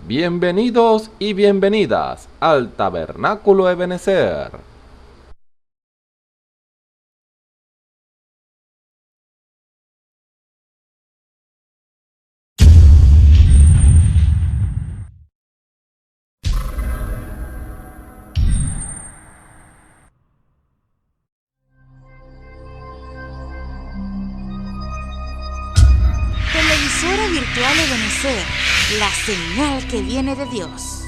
Bienvenidos y bienvenidas al Tabernáculo Ebenezer. Televisora virtual Ebenezer, la señal que viene de Dios.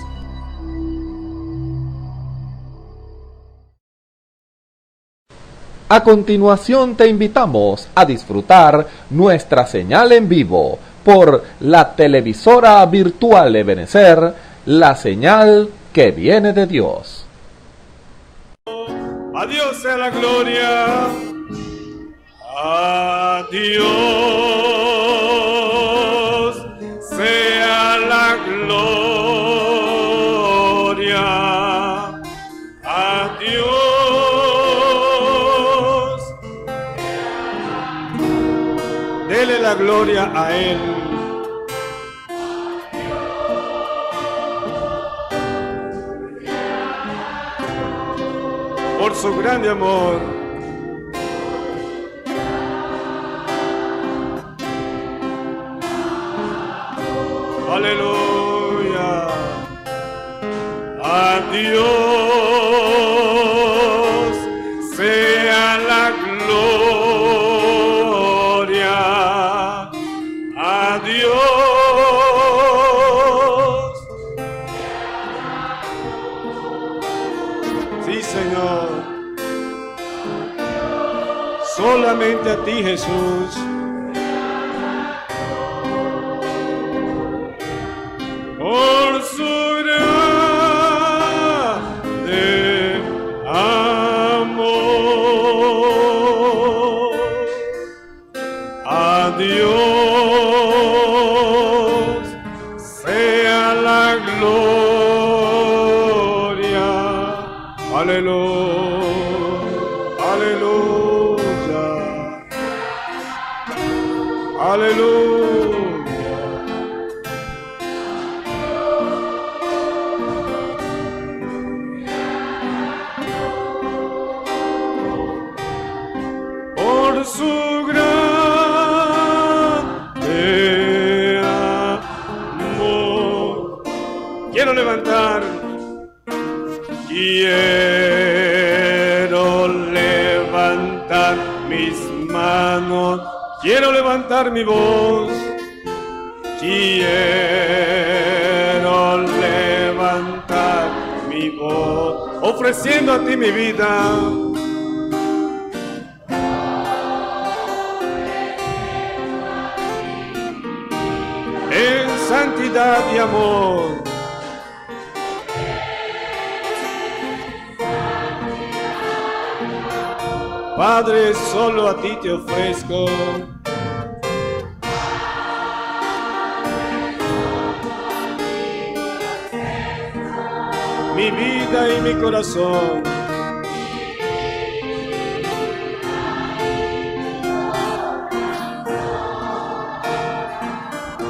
A continuación te invitamos a disfrutar nuestra señal en vivo por la televisora virtual Ebenezer, la señal que viene de Dios. A Dios sea la gloria. A Dios sea la gloria. A Dios. Dele la gloria a Él. Por su grande amor. Aleluya. A Dios sea la gloria. A Dios. Sí, Señor. Solamente a ti, Jesús. Por su grande amor. A Dios sea la gloria. Aleluya. Aleluya. Aleluya. Por su grande amor. Quiero levantar mis manos. Quiero levantar mi voz. Quiero levantar mi voz, ofreciendo a ti mi vida. En santidad y amor. Padre, solo a ti te ofrezco. Mi vida y mi corazón.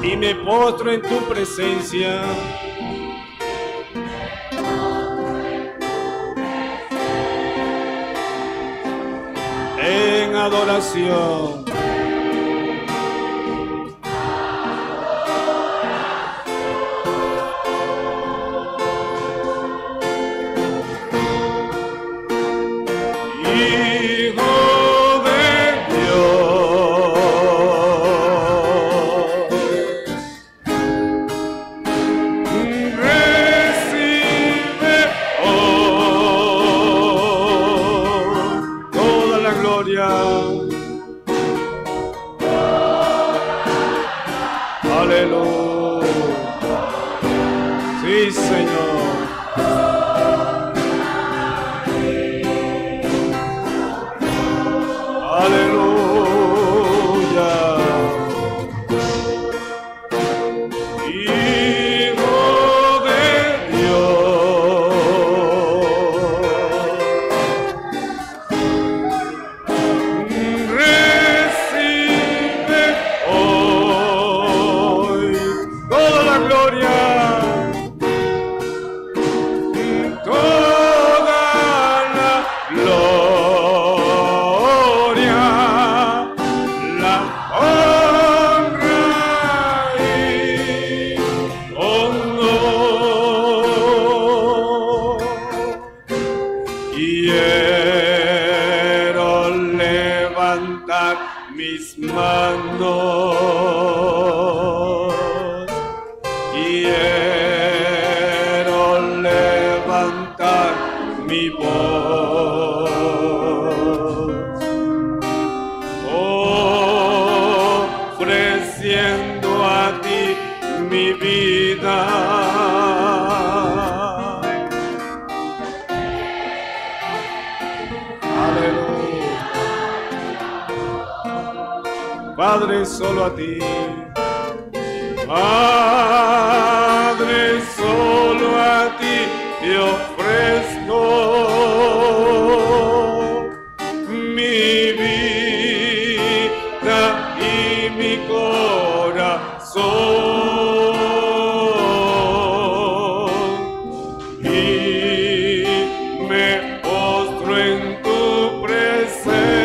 Y me postro en tu presencia. En adoración. Aleluya. Sí, Señor. Aleluya. Hijo de Dios. Recibe hoy toda la gloria. quiero levantar mi voz, ofreciendo a ti mi vida. Aleluya. Padre, solo a ti. Padre, solo a ti te ofrezco mi vida y mi corazón, y me postro en tu presencia.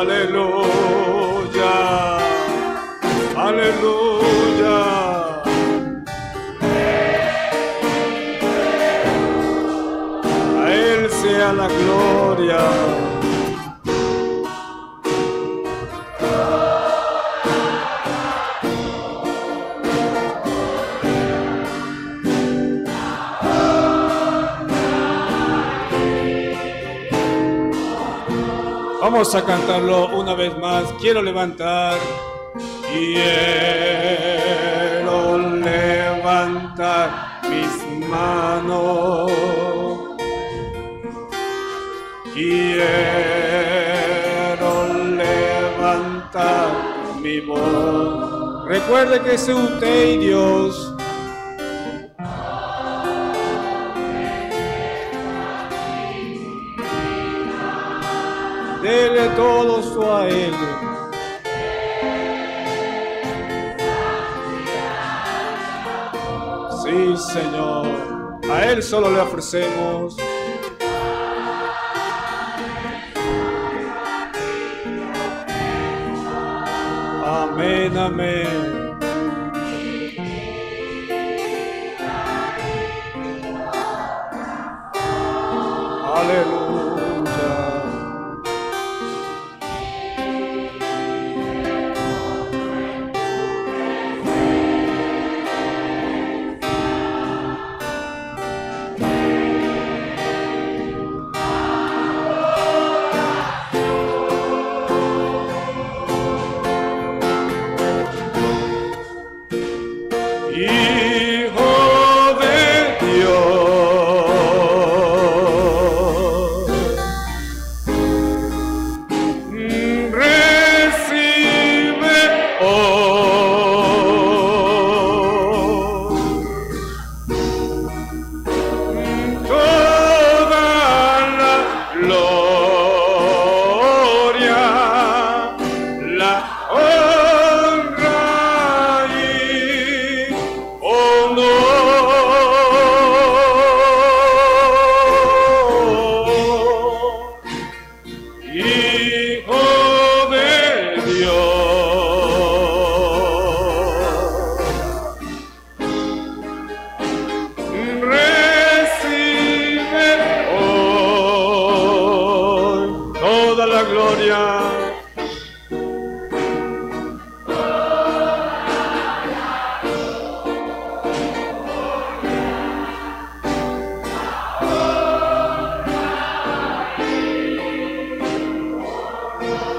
Aleluya, aleluya. A Él sea la gloria. Vamos a cantarlo una vez más. Quiero levantar mis manos. Quiero levantar mi voz. Recuerde que es usted y Dios. Dele todo eso a Él. Sí, Señor. A Él solo le ofrecemos. Amén, amén. Aleluya.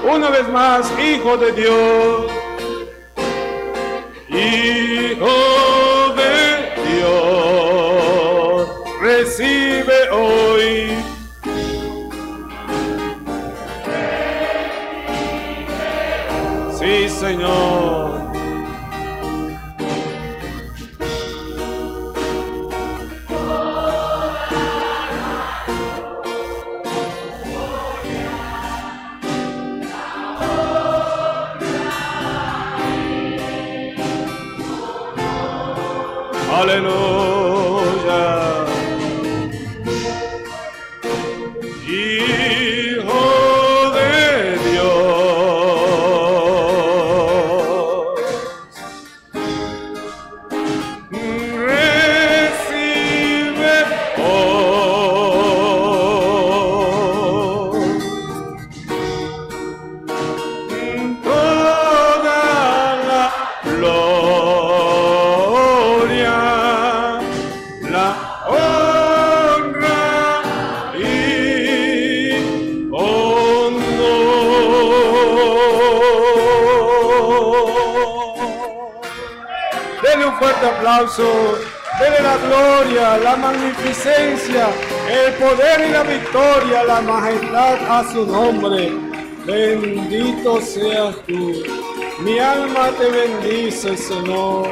Una vez más, Hijo de Dios, Hijo de Dios, recibe vive hoy. Sí, Señor. Aleluya. Hijo de Dios, recibe hoy toda la gloria, la honra y honor. Denle un fuerte aplauso, denle la gloria, la magnificencia, el poder y la victoria, la majestad a su nombre. Bendito seas tú. Mi alma te bendice, Señor.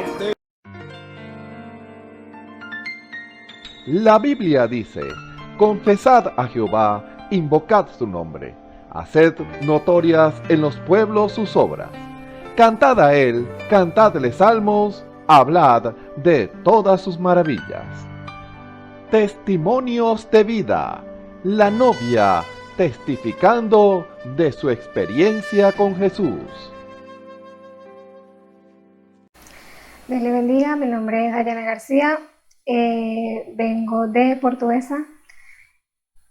La Biblia dice, confesad a Jehová, invocad su nombre, haced notorias en los pueblos sus obras. Cantad a él, cantadle salmos, hablad de todas sus maravillas. Testimonios de vida, la novia testificando de su experiencia con Jesús. Dios le bendiga, mi nombre es Dayana García, vengo de Portuguesa,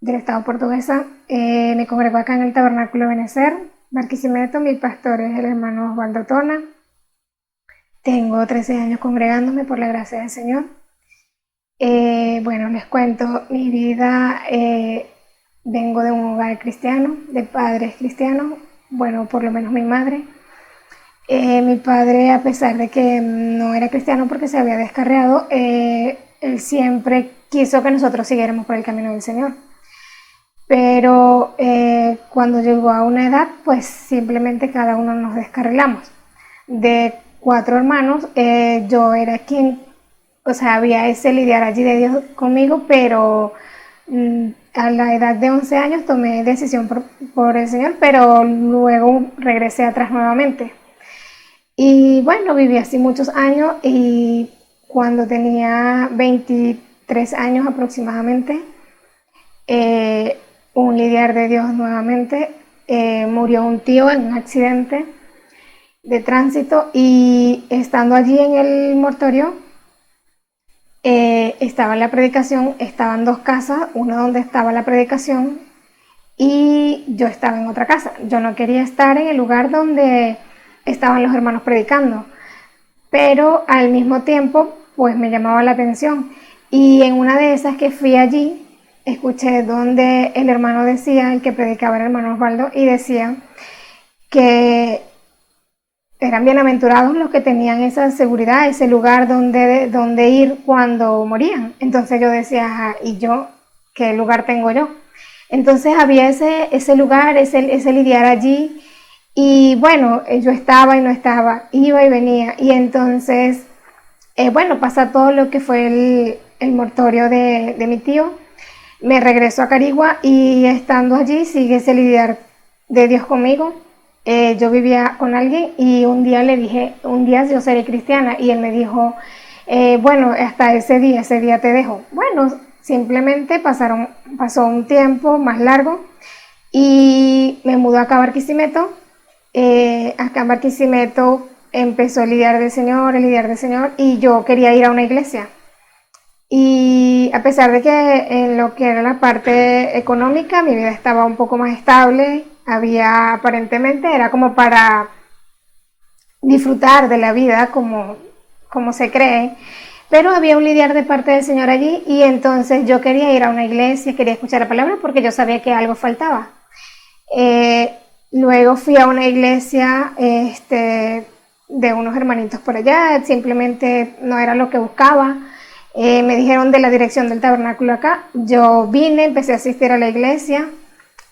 del estado Portuguesa, me congrego acá en el Tabernáculo Benecer, Barquisimeto. Mi pastor es el hermano Osvaldo Tona. Tengo 13 años congregándome por la gracia del Señor. Bueno, les cuento mi vida. Vengo de un hogar cristiano, de padres cristianos, bueno, por lo menos mi madre. Mi padre, a pesar de que no era cristiano porque se había descarriado, él siempre quiso que nosotros siguiéramos por el camino del Señor. Pero cuando llegó a una edad, pues simplemente cada uno nos descarrilamos. De 4 hermanos, yo era quien, o sea, había ese lidiar allí de Dios conmigo, pero a la edad de 11 años tomé decisión por el Señor, pero luego regresé atrás nuevamente. Y bueno, viví así muchos años y cuando tenía 23 años aproximadamente, un lidiar de Dios nuevamente, murió un tío en un accidente de tránsito y estando allí en el mortorio, estaba la predicación, estaban 2 casas, una donde estaba la predicación y yo estaba en otra casa. Yo no quería estar en el lugar donde estaban los hermanos predicando, pero al mismo tiempo pues me llamaba la atención y en una de esas que fui allí escuché donde el hermano decía, el que predicaba era el hermano Osvaldo, y decía que eran bienaventurados los que tenían esa seguridad, ese lugar donde ir cuando morían. Entonces yo decía, ajá, ¿y yo qué lugar tengo yo? Entonces había ese lugar, ese lidiar allí. Y bueno, yo estaba y no estaba, iba y venía. Y entonces, bueno, pasa todo lo que fue el mortorio de mi tío. Me regreso a Carigua y estando allí sigue ese lidiar de Dios conmigo. Yo vivía con alguien y un día le dije, un día yo seré cristiana. Y él me dijo, bueno, hasta ese día te dejo. Bueno, simplemente pasó un tiempo más largo y me mudó acá a Barquisimeto. Acá en Barquisimeto empezó el lidiar del Señor, y yo quería ir a una iglesia. Y a pesar de que en lo que era la parte económica mi vida estaba un poco más estable, aparentemente era como para disfrutar de la vida como se cree, pero había un lidiar de parte del Señor allí y entonces yo quería ir a una iglesia, quería escuchar la palabra porque yo sabía que algo faltaba. Luego fui a una iglesia de unos hermanitos por allá, simplemente no era lo que buscaba. Me dijeron de la dirección del tabernáculo acá. Yo vine, empecé a asistir a la iglesia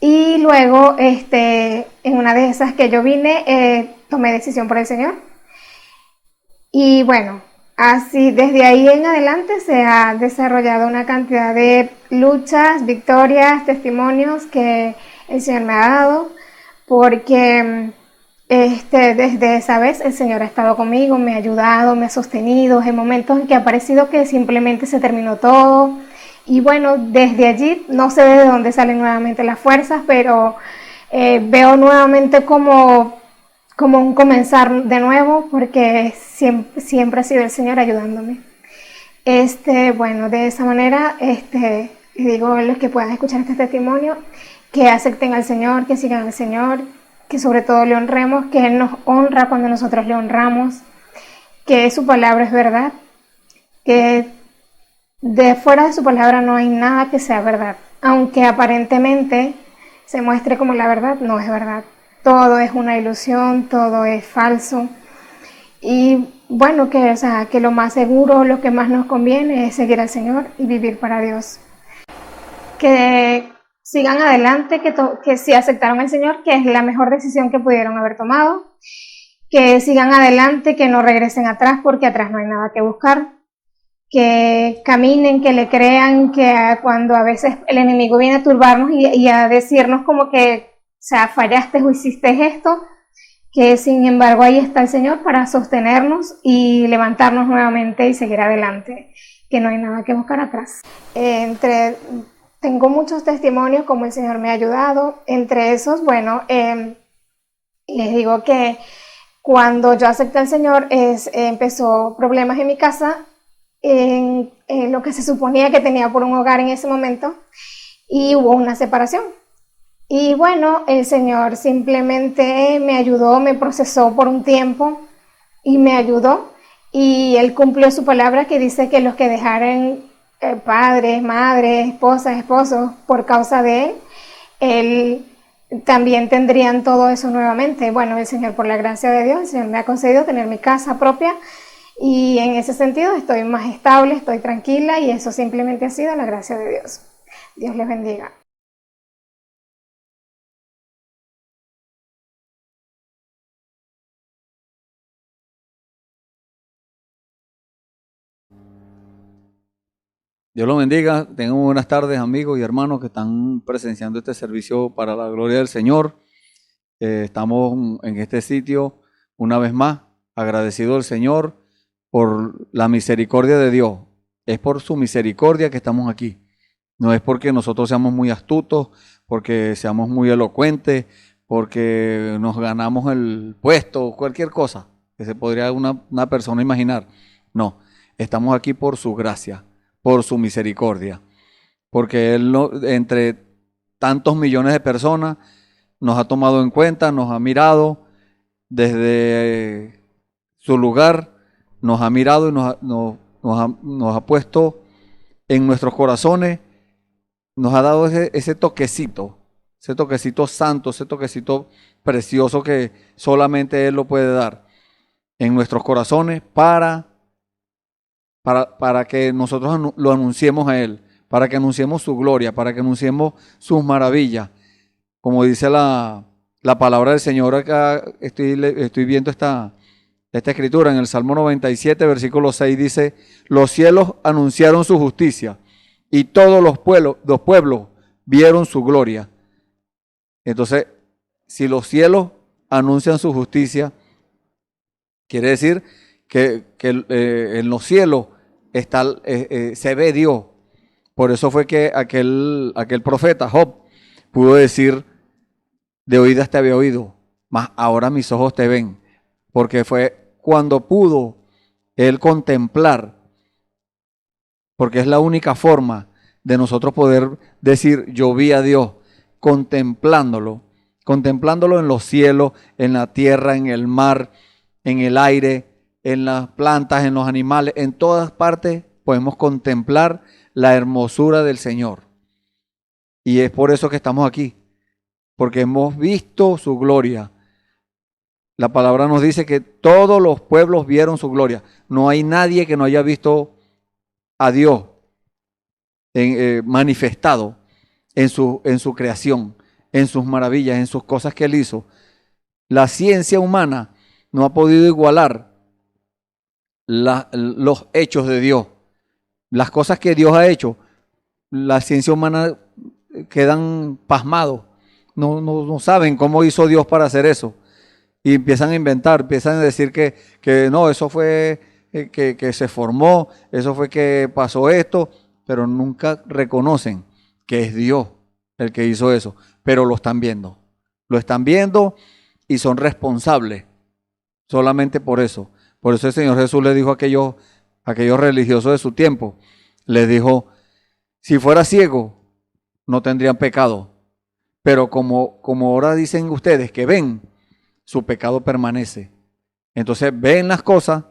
y luego en una de esas que yo vine tomé decisión por el Señor. Y bueno, así desde ahí en adelante se ha desarrollado una cantidad de luchas, victorias, testimonios que el Señor me ha dado, porque desde esa vez el Señor ha estado conmigo, me ha ayudado, me ha sostenido en momentos en que ha parecido que simplemente se terminó todo. Y bueno, desde allí no sé de dónde salen nuevamente las fuerzas, pero veo nuevamente como un comenzar de nuevo, porque siempre ha sido el Señor ayudándome. Bueno, de esa manera, les digo a los que puedan escuchar este testimonio, que acepten al Señor, que sigan al Señor, que sobre todo le honremos, que Él nos honra cuando nosotros le honramos, que su palabra es verdad, que de fuera de su palabra no hay nada que sea verdad, aunque aparentemente se muestre como la verdad, no es verdad. Todo es una ilusión, todo es falso. Y bueno, que lo más seguro, lo que más nos conviene es seguir al Señor y vivir para Dios. Que sigan adelante, que si aceptaron al Señor, que es la mejor decisión que pudieron haber tomado. Que sigan adelante, que no regresen atrás, porque atrás no hay nada que buscar. Que caminen, que le crean, que cuando a veces el enemigo viene a turbarnos y a decirnos como que, fallaste o hiciste esto, que sin embargo ahí está el Señor para sostenernos y levantarnos nuevamente y seguir adelante, que no hay nada que buscar atrás. Tengo muchos testimonios como el Señor me ha ayudado. Entre esos, bueno, les digo que cuando yo acepté al Señor empezó problemas en mi casa, en lo que se suponía que tenía por un hogar en ese momento, y hubo una separación. Y bueno, el Señor simplemente me ayudó, me procesó por un tiempo y me ayudó, y Él cumplió su palabra que dice que los que dejaren padres, madres, esposas, esposos por causa de Él también tendrían todo eso nuevamente. Bueno, el Señor, por la gracia de Dios, el Señor me ha concedido tener mi casa propia, y en ese sentido estoy más estable, estoy tranquila, y eso simplemente ha sido la gracia de Dios. Dios les bendiga. Dios los bendiga. Tengan buenas tardes, amigos y hermanos que están presenciando este servicio para la gloria del Señor. Estamos en este sitio una vez más, agradecido al Señor por la misericordia de Dios. Es por su misericordia que estamos aquí. No es porque nosotros seamos muy astutos, porque seamos muy elocuentes, porque nos ganamos el puesto, cualquier cosa que se podría una persona imaginar. No, estamos aquí por su gracia, por su misericordia, porque Él entre tantos millones de personas nos ha tomado en cuenta, nos ha mirado desde su lugar, nos ha mirado y nos ha puesto en nuestros corazones, nos ha dado ese toquecito santo, ese toquecito precioso que solamente Él lo puede dar en nuestros corazones para que nosotros lo anunciemos a Él, para que anunciemos su gloria, para que anunciemos sus maravillas. Como dice la palabra del Señor, acá estoy viendo esta escritura en el Salmo 97, versículo 6, dice: los cielos anunciaron su justicia y todos los pueblos vieron su gloria. Entonces, si los cielos anuncian su justicia, quiere decir que en los cielos se ve Dios. Por eso fue que aquel profeta Job pudo decir: de oídas te había oído, mas ahora mis ojos te ven. Porque fue cuando pudo él contemplar, porque es la única forma de nosotros poder decir yo vi a Dios, contemplándolo en los cielos, en la tierra, en el mar, en el aire, en las plantas, en los animales, en todas partes podemos contemplar la hermosura del Señor. Y es por eso que estamos aquí, porque hemos visto su gloria. La palabra nos dice que todos los pueblos vieron su gloria. No hay nadie que no haya visto a Dios manifestado en su creación, en sus maravillas, en sus cosas que Él hizo. La ciencia humana no ha podido igualar los hechos de Dios. Las cosas que Dios ha hecho, la ciencia humana quedan pasmados. No saben cómo hizo Dios para hacer eso. Y empiezan a inventar, empiezan a decir que no, eso fue que se formó, eso fue que pasó esto, pero nunca reconocen que es Dios el que hizo eso. Pero lo están viendo y son responsables solamente por eso. Por eso el Señor Jesús le dijo a aquellos religiosos de su tiempo, les dijo, si fuera ciego, no tendrían pecado. Pero como ahora dicen ustedes que ven, su pecado permanece. Entonces ven las cosas,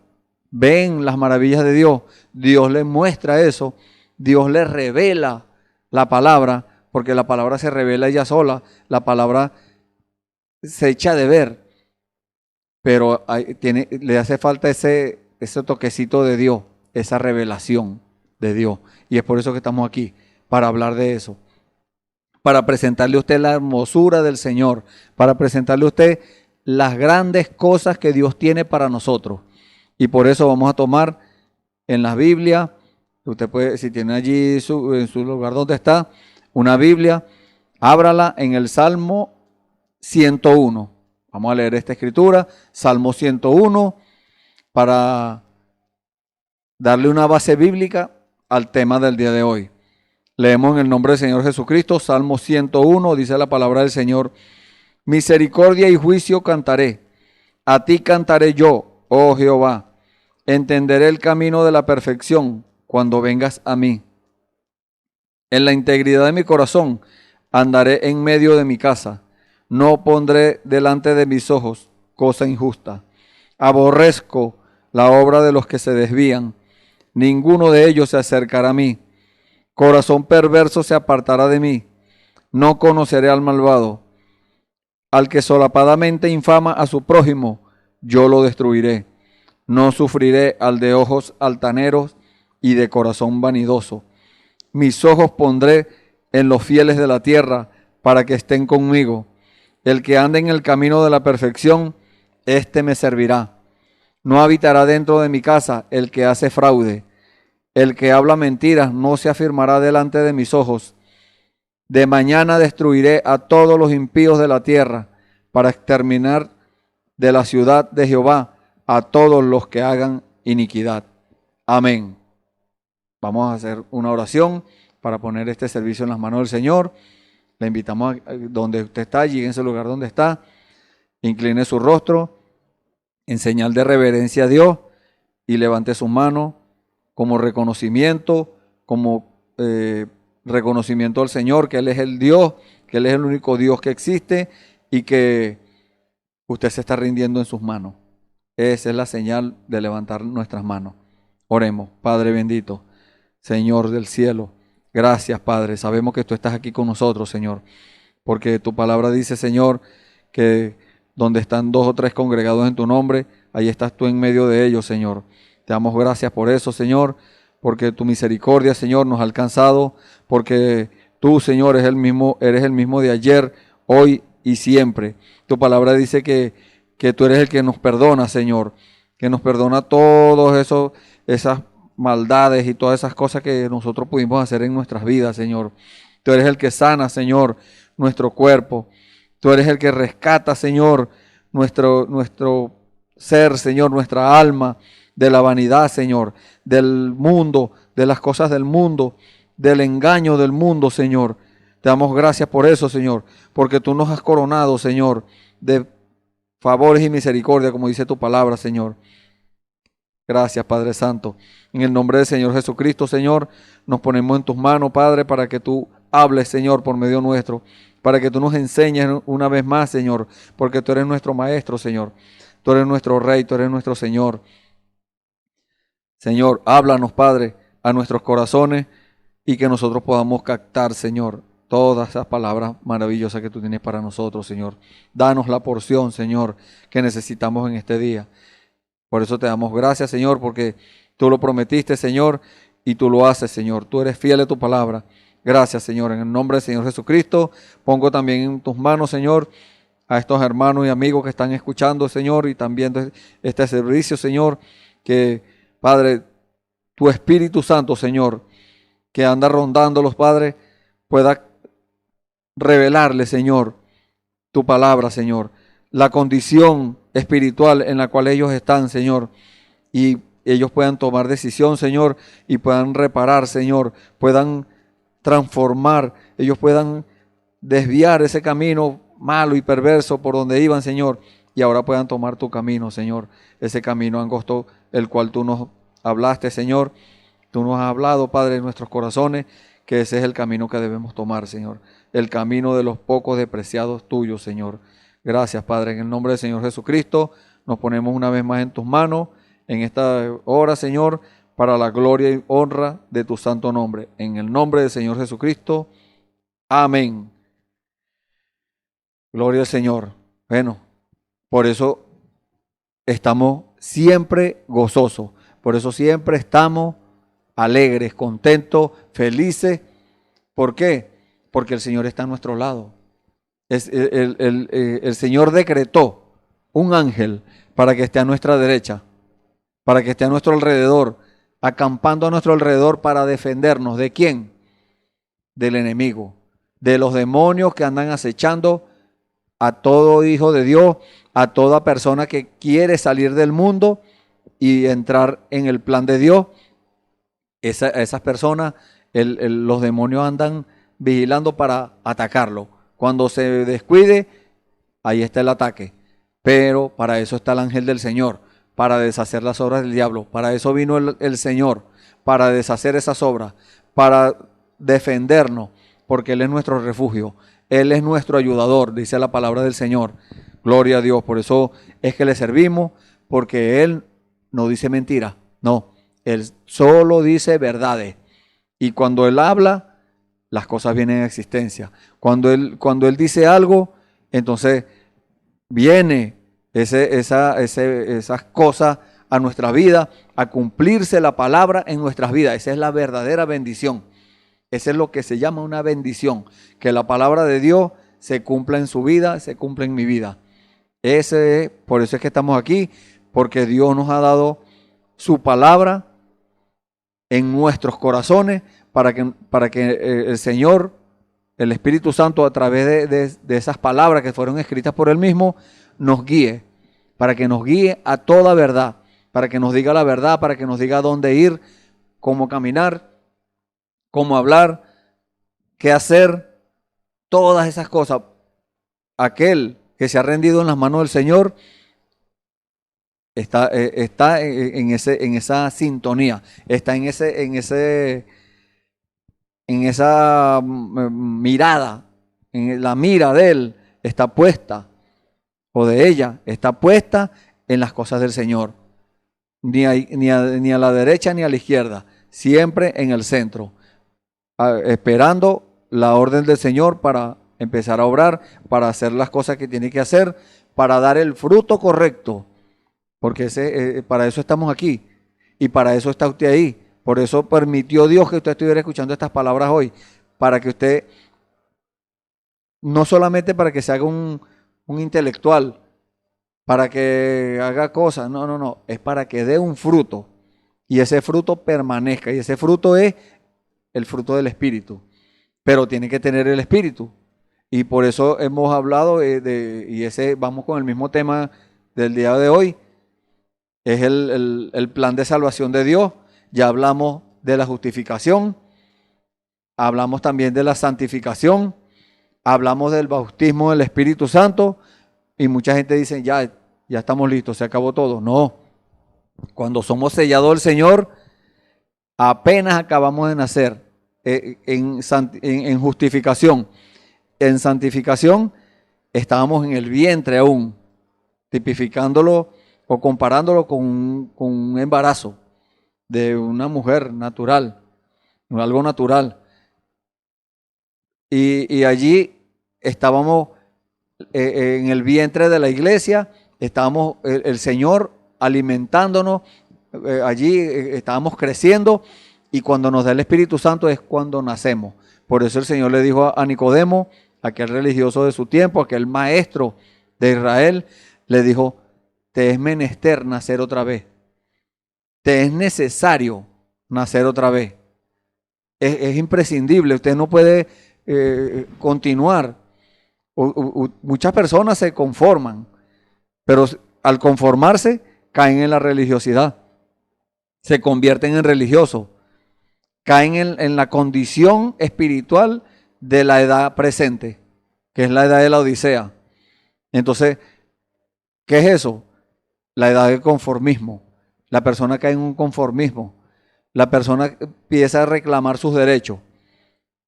ven las maravillas de Dios. Dios les muestra eso. Dios les revela la palabra, porque la palabra se revela ella sola. La palabra se echa de ver. Pero le hace falta ese toquecito de Dios, esa revelación de Dios. Y es por eso que estamos aquí, para hablar de eso. Para presentarle a usted la hermosura del Señor, para presentarle a usted las grandes cosas que Dios tiene para nosotros. Y por eso vamos a tomar en la Biblia, usted puede, si tiene allí en su lugar donde está, una Biblia, ábrala en el Salmo 101. Vamos a leer esta escritura, Salmo 101, para darle una base bíblica al tema del día de hoy. Leemos en el nombre del Señor Jesucristo, Salmo 101, dice la palabra del Señor: misericordia y juicio cantaré, a ti cantaré yo, oh Jehová, entenderé el camino de la perfección cuando vengas a mí. En la integridad de mi corazón andaré en medio de mi casa, no pondré delante de mis ojos cosa injusta. Aborrezco la obra de los que se desvían, ninguno de ellos se acercará a mí. Corazón perverso se apartará de mí, no conoceré al malvado. Al que solapadamente infama a su prójimo, yo lo destruiré. No sufriré al de ojos altaneros y de corazón vanidoso. Mis ojos pondré en los fieles de la tierra para que estén conmigo. El que ande en el camino de la perfección, éste me servirá. No habitará dentro de mi casa el que hace fraude. El que habla mentiras no se afirmará delante de mis ojos. De mañana destruiré a todos los impíos de la tierra, para exterminar de la ciudad de Jehová a todos los que hagan iniquidad. Amén. Vamos a hacer una oración para poner este servicio en las manos del Señor. Le invitamos a donde usted está, llegue en ese lugar donde está, incline su rostro en señal de reverencia a Dios y levante su mano como reconocimiento, reconocimiento al Señor, que Él es el Dios, que Él es el único Dios que existe y que usted se está rindiendo en sus manos. Esa es la señal de levantar nuestras manos. Oremos. Padre bendito, Señor del cielo, gracias, Padre. Sabemos que tú estás aquí con nosotros, Señor, porque tu palabra dice, Señor, que donde están 2 o 3 congregados en tu nombre, ahí estás tú en medio de ellos, Señor. Te damos gracias por eso, Señor, porque tu misericordia, Señor, nos ha alcanzado, porque tú, Señor, eres el mismo de ayer, hoy y siempre. Tu palabra dice que tú eres el que nos perdona, Señor, que nos perdona todas esas maldades y todas esas cosas que nosotros pudimos hacer en nuestras vidas, Señor. Tú eres el que sana, Señor, nuestro cuerpo. Tú eres el que rescata, Señor, nuestro ser, Señor, nuestra alma de la vanidad, Señor, del mundo, de las cosas del mundo, del engaño del mundo, Señor. Te damos gracias por eso, Señor, porque tú nos has coronado, Señor, de favores y misericordia, como dice tu palabra, Señor. Gracias, Padre Santo. En el nombre del Señor Jesucristo, Señor, nos ponemos en tus manos, Padre, para que tú hables, Señor, por medio nuestro, para que tú nos enseñes una vez más, Señor, porque tú eres nuestro Maestro, Señor. Tú eres nuestro Rey, tú eres nuestro Señor. Señor, háblanos, Padre, a nuestros corazones y que nosotros podamos captar, Señor, todas esas palabras maravillosas que tú tienes para nosotros, Señor. Danos la porción, Señor, que necesitamos en este día. Por eso te damos gracias, Señor, porque tú lo prometiste, Señor, y tú lo haces, Señor. Tú eres fiel a tu palabra. Gracias, Señor. En el nombre del Señor Jesucristo, pongo también en tus manos, Señor, a estos hermanos y amigos que están escuchando, Señor, y también este servicio, Señor, que, Padre, tu Espíritu Santo, Señor, que anda rondando los padres, pueda revelarle, Señor, tu palabra, Señor, la condición espiritual en la cual ellos están, Señor, y ellos puedan tomar decisión, Señor, y puedan reparar, Señor, puedan transformar, ellos puedan desviar ese camino malo y perverso por donde iban, Señor, y ahora puedan tomar tu camino, Señor, ese camino angosto, el cual tú nos hablaste, Señor. Tú nos has hablado, Padre, en nuestros corazones, que ese es el camino que debemos tomar, Señor, el camino de los pocos despreciados tuyos, Señor. Gracias, Padre, en el nombre del Señor Jesucristo, nos ponemos una vez más en tus manos, en esta hora, Señor, para la gloria y honra de tu santo nombre. En el nombre del Señor Jesucristo, amén. Gloria al Señor. Bueno, por eso estamos siempre gozosos, por eso siempre estamos alegres, contentos, felices. ¿Por qué? Porque el Señor está a nuestro lado. El Señor decretó un ángel para que esté a nuestra derecha, para que esté a nuestro alrededor, acampando a nuestro alrededor para defendernos. ¿De quién? Del enemigo, de los demonios que andan acechando a todo hijo de Dios, a toda persona que quiere salir del mundo y entrar en el plan de Dios. Esas personas, los demonios andan vigilando para atacarlo. Cuando se descuide, ahí está el ataque. Pero para eso está el ángel del Señor, para deshacer las obras del diablo. Para eso vino el Señor, para deshacer esas obras, para defendernos, porque Él es nuestro refugio. Él es nuestro ayudador, dice la palabra del Señor. Gloria a Dios. Por eso es que le servimos, porque Él no dice mentira. No, Él solo dice verdades. Y cuando Él habla, las cosas vienen a existencia. Cuando Él dice algo, entonces viene esas cosas a nuestra vida, a cumplirse la palabra en nuestras vidas. Esa es la verdadera bendición. Eso es lo que se llama una bendición, que la palabra de Dios se cumpla en su vida, se cumpla en mi vida. Por eso es que estamos aquí, porque Dios nos ha dado su palabra en nuestros corazones para que el Señor, el Espíritu Santo, a través de esas palabras que fueron escritas por Él mismo, nos guíe, para que nos guíe a toda verdad, para que nos diga la verdad, para que nos diga dónde ir, cómo caminar, cómo hablar, qué hacer, todas esas cosas. Aquel que se ha rendido en las manos del Señor está en esa sintonía, está en esa mirada, en la mira de Él está puesta, o de ella está puesta en las cosas del Señor, ni a la derecha ni a la izquierda, siempre en el centro, esperando la orden del Señor para empezar a obrar, para hacer las cosas que tiene que hacer, para dar el fruto correcto, porque para eso estamos aquí y para eso está usted ahí. Por eso permitió Dios que usted estuviera escuchando estas palabras hoy, para que usted, no solamente para que se haga un intelectual, para que haga cosas, no, es para que dé un fruto y ese fruto permanezca, y ese fruto es el fruto del Espíritu, pero tiene que tener el Espíritu. Y por eso hemos hablado vamos con el mismo tema del día de hoy, es el plan de salvación de Dios. Ya hablamos de la justificación, hablamos también de la santificación, hablamos del bautismo del Espíritu Santo, y mucha gente dice, ya estamos listos, se acabó todo. No, cuando somos sellados del Señor, apenas acabamos de nacer. En justificación, en santificación, estábamos en el vientre aún, tipificándolo o comparándolo con un embarazo de una mujer natural, algo natural. Y allí estábamos en el vientre de la iglesia, estábamos el Señor alimentándonos, allí estábamos creciendo, Y cuando nos da el Espíritu Santo es cuando nacemos. Por eso el Señor le dijo a Nicodemo, aquel religioso de su tiempo, aquel maestro de Israel, le dijo, te es menester nacer otra vez. Te es necesario nacer otra vez. Es imprescindible. Usted no puede continuar. Muchas personas se conforman, pero al conformarse caen en la religiosidad. Se convierten en religiosos. Caen en la condición espiritual de la edad presente, que es la edad de la Odisea. Entonces, ¿qué es eso? La edad del conformismo. La persona cae en un conformismo. La persona empieza a reclamar sus derechos.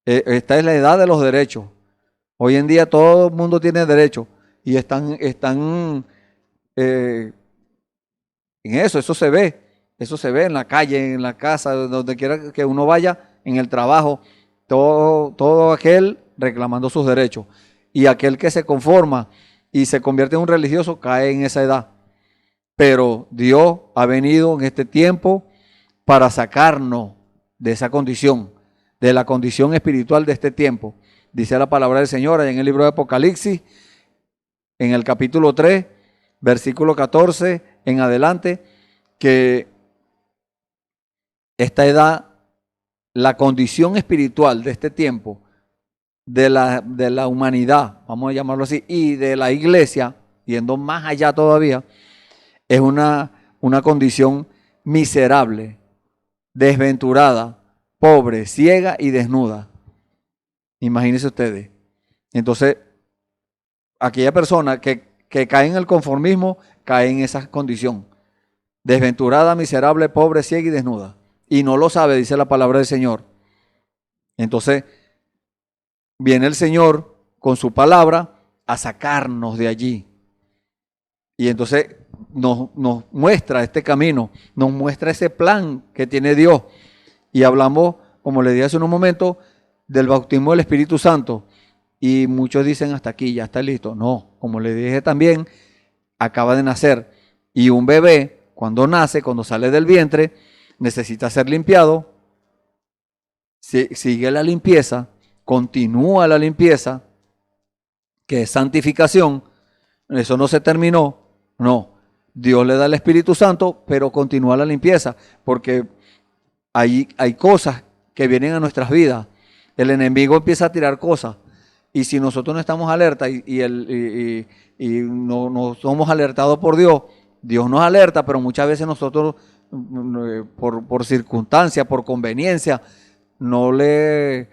Esta es la edad de los derechos. Hoy en día todo el mundo tiene derechos y están en eso se ve. Eso se ve en la calle, en la casa, donde quiera que uno vaya, en el trabajo, todo aquel reclamando sus derechos. Y aquel que se conforma y se convierte en un religioso cae en esa edad. Pero Dios ha venido en este tiempo para sacarnos de esa condición, de la condición espiritual de este tiempo. Dice la palabra del Señor allá en el libro de Apocalipsis, en el capítulo 3, versículo 14 en adelante, que esta edad, la condición espiritual de este tiempo, de la humanidad, vamos a llamarlo así, y de la iglesia, yendo más allá todavía, es una condición miserable, desventurada, pobre, ciega y desnuda. Imagínense ustedes. Entonces, aquella persona que cae en el conformismo, cae en esa condición. Desventurada, miserable, pobre, ciega y desnuda. Y no lo sabe, dice la palabra del Señor. Entonces, viene el Señor con su palabra a sacarnos de allí. Y entonces nos muestra este camino, nos muestra ese plan que tiene Dios. Y hablamos, como le dije hace unos momentos, del bautismo del Espíritu Santo. Y muchos dicen, hasta aquí, ya está listo. No, como le dije también, acaba de nacer. Y un bebé, cuando nace, cuando sale del vientre, necesita ser limpiado, sigue la limpieza, continúa la limpieza, que es santificación. Eso no se terminó, no. Dios le da el Espíritu Santo, pero continúa la limpieza, porque hay cosas que vienen a nuestras vidas. El enemigo empieza a tirar cosas, y si nosotros no estamos alerta y no somos alertados por Dios, Dios nos alerta, pero muchas veces nosotros por circunstancia, por conveniencia, no le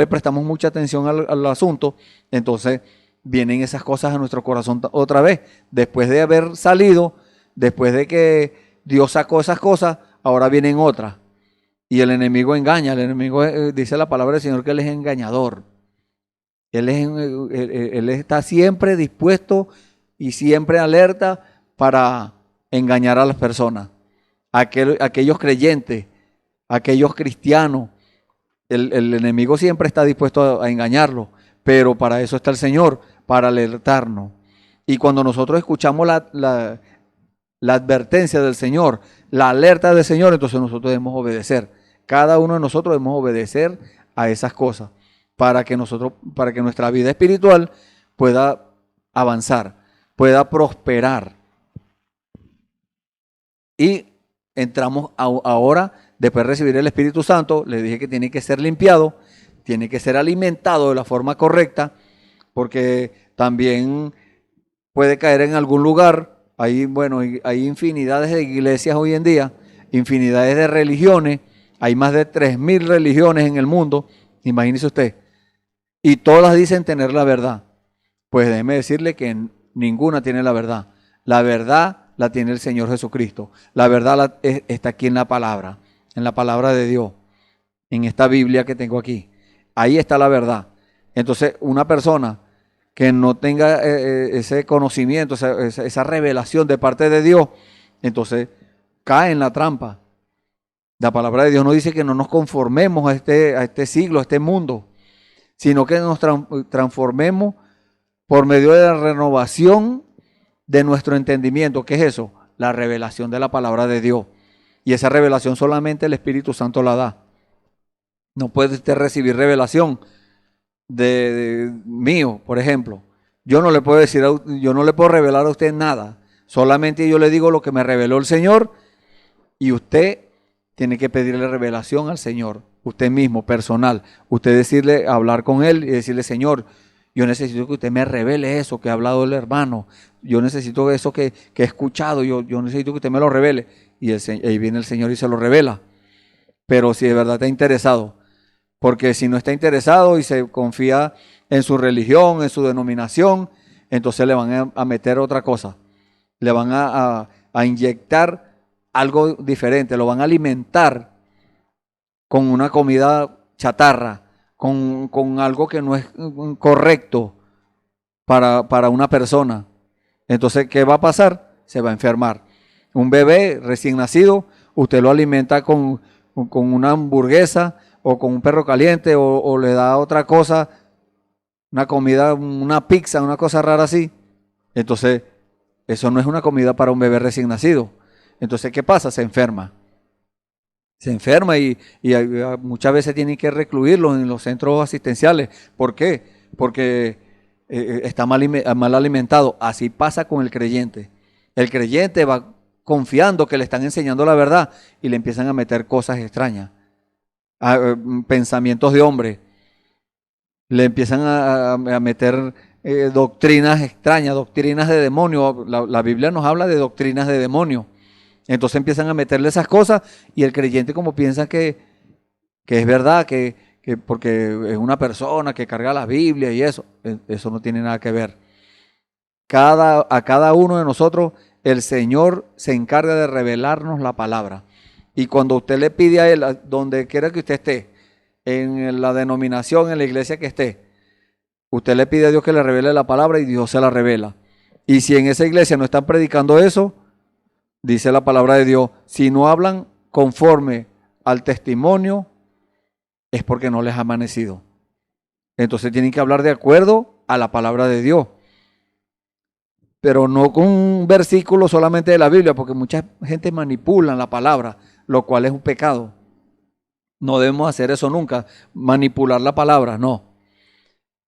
prestamos mucha atención al asunto. Entonces vienen esas cosas a nuestro corazón otra vez. Después de haber salido, después de que Dios sacó esas cosas, ahora vienen otras. Y el enemigo engaña. El enemigo, dice la palabra del Señor, que él es engañador. Él está siempre dispuesto y siempre alerta para engañar a las personas. Aquellos creyentes, aquellos cristianos, el enemigo siempre está dispuesto a engañarlos, pero para eso está el Señor, para alertarnos. Y cuando nosotros escuchamos la advertencia del Señor, la alerta del Señor, entonces nosotros debemos obedecer. Cada uno de nosotros debemos obedecer a esas cosas para que nuestra vida espiritual pueda avanzar, pueda prosperar. Y entramos ahora, después de recibir el Espíritu Santo, le dije que tiene que ser limpiado, tiene que ser alimentado de la forma correcta, porque también puede caer en algún lugar. Hay infinidades de iglesias hoy en día, infinidades de religiones, hay más de 3.000 religiones en el mundo, imagínese usted, y todas dicen tener la verdad. Pues déjeme decirle que ninguna tiene la verdad. La verdad la tiene el Señor Jesucristo. La verdad está aquí en la palabra de Dios, en esta Biblia que tengo aquí. Ahí está la verdad. Entonces, una persona que no tenga ese conocimiento, esa revelación de parte de Dios, entonces cae en la trampa. La palabra de Dios nos dice que no nos conformemos a este siglo, a este mundo, sino que nos transformemos por medio de la renovación de nuestro entendimiento. ¿Qué es eso? La revelación de la palabra de Dios. Y esa revelación solamente el Espíritu Santo la da. No puede usted recibir revelación de mío, por ejemplo. Yo no le puedo decir, yo no le puedo revelar a usted nada. Solamente yo le digo lo que me reveló el Señor y usted tiene que pedirle revelación al Señor. Usted mismo, personal. Usted decirle, hablar con Él y decirle, Señor, yo necesito que usted me revele eso que ha hablado el hermano. Yo necesito eso que he escuchado. Yo necesito que usted me lo revele. Y ahí viene el Señor y se lo revela. Pero si de verdad está interesado. Porque si no está interesado y se confía en su religión, en su denominación, entonces le van a meter otra cosa. Le van a inyectar algo diferente. Lo van a alimentar con una comida chatarra, con algo que no es correcto para una persona. Entonces, ¿qué va a pasar? Se va a enfermar. Un bebé recién nacido, usted lo alimenta con una hamburguesa o con un perro caliente o le da otra cosa, una comida, una pizza, una cosa rara así. Entonces, eso no es una comida para un bebé recién nacido. Entonces, ¿qué pasa? Se enferma. Se enferma y muchas veces tienen que recluirlo en los centros asistenciales. ¿Por qué? Porque está mal alimentado. Así pasa con el creyente. El creyente va confiando que le están enseñando la verdad y le empiezan a meter cosas extrañas, pensamientos de hombre. Le empiezan a meter doctrinas extrañas, doctrinas de demonio. La Biblia nos habla de doctrinas de demonio. Entonces empiezan a meterle esas cosas y el creyente como piensa que es verdad, que porque es una persona que carga la Biblia y eso no tiene nada que ver. A cada uno de nosotros el Señor se encarga de revelarnos la palabra. Y cuando usted le pide a Él, donde quiera que usted esté, en la denominación, en la iglesia que esté, usted le pide a Dios que le revele la palabra y Dios se la revela. Y si en esa iglesia no están predicando eso, dice la palabra de Dios, si no hablan conforme al testimonio, es porque no les ha amanecido. Entonces tienen que hablar de acuerdo a la palabra de Dios. Pero no con un versículo solamente de la Biblia, porque mucha gente manipula la palabra, lo cual es un pecado. No debemos hacer eso nunca, manipular la palabra, no.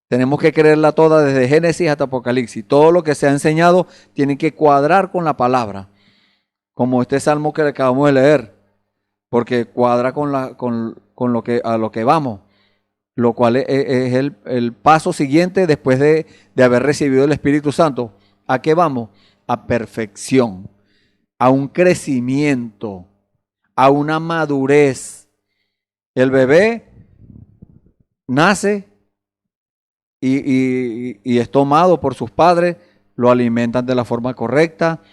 Tenemos que creerla toda desde Génesis hasta Apocalipsis. Todo lo que se ha enseñado tiene que cuadrar con la palabra. Como este salmo que acabamos de leer, porque cuadra con lo que a lo que vamos, lo cual es el paso siguiente después de haber recibido el Espíritu Santo. ¿A qué vamos? A perfección, a un crecimiento, a una madurez. El bebé nace y es tomado por sus padres, lo alimentan de la forma correcta,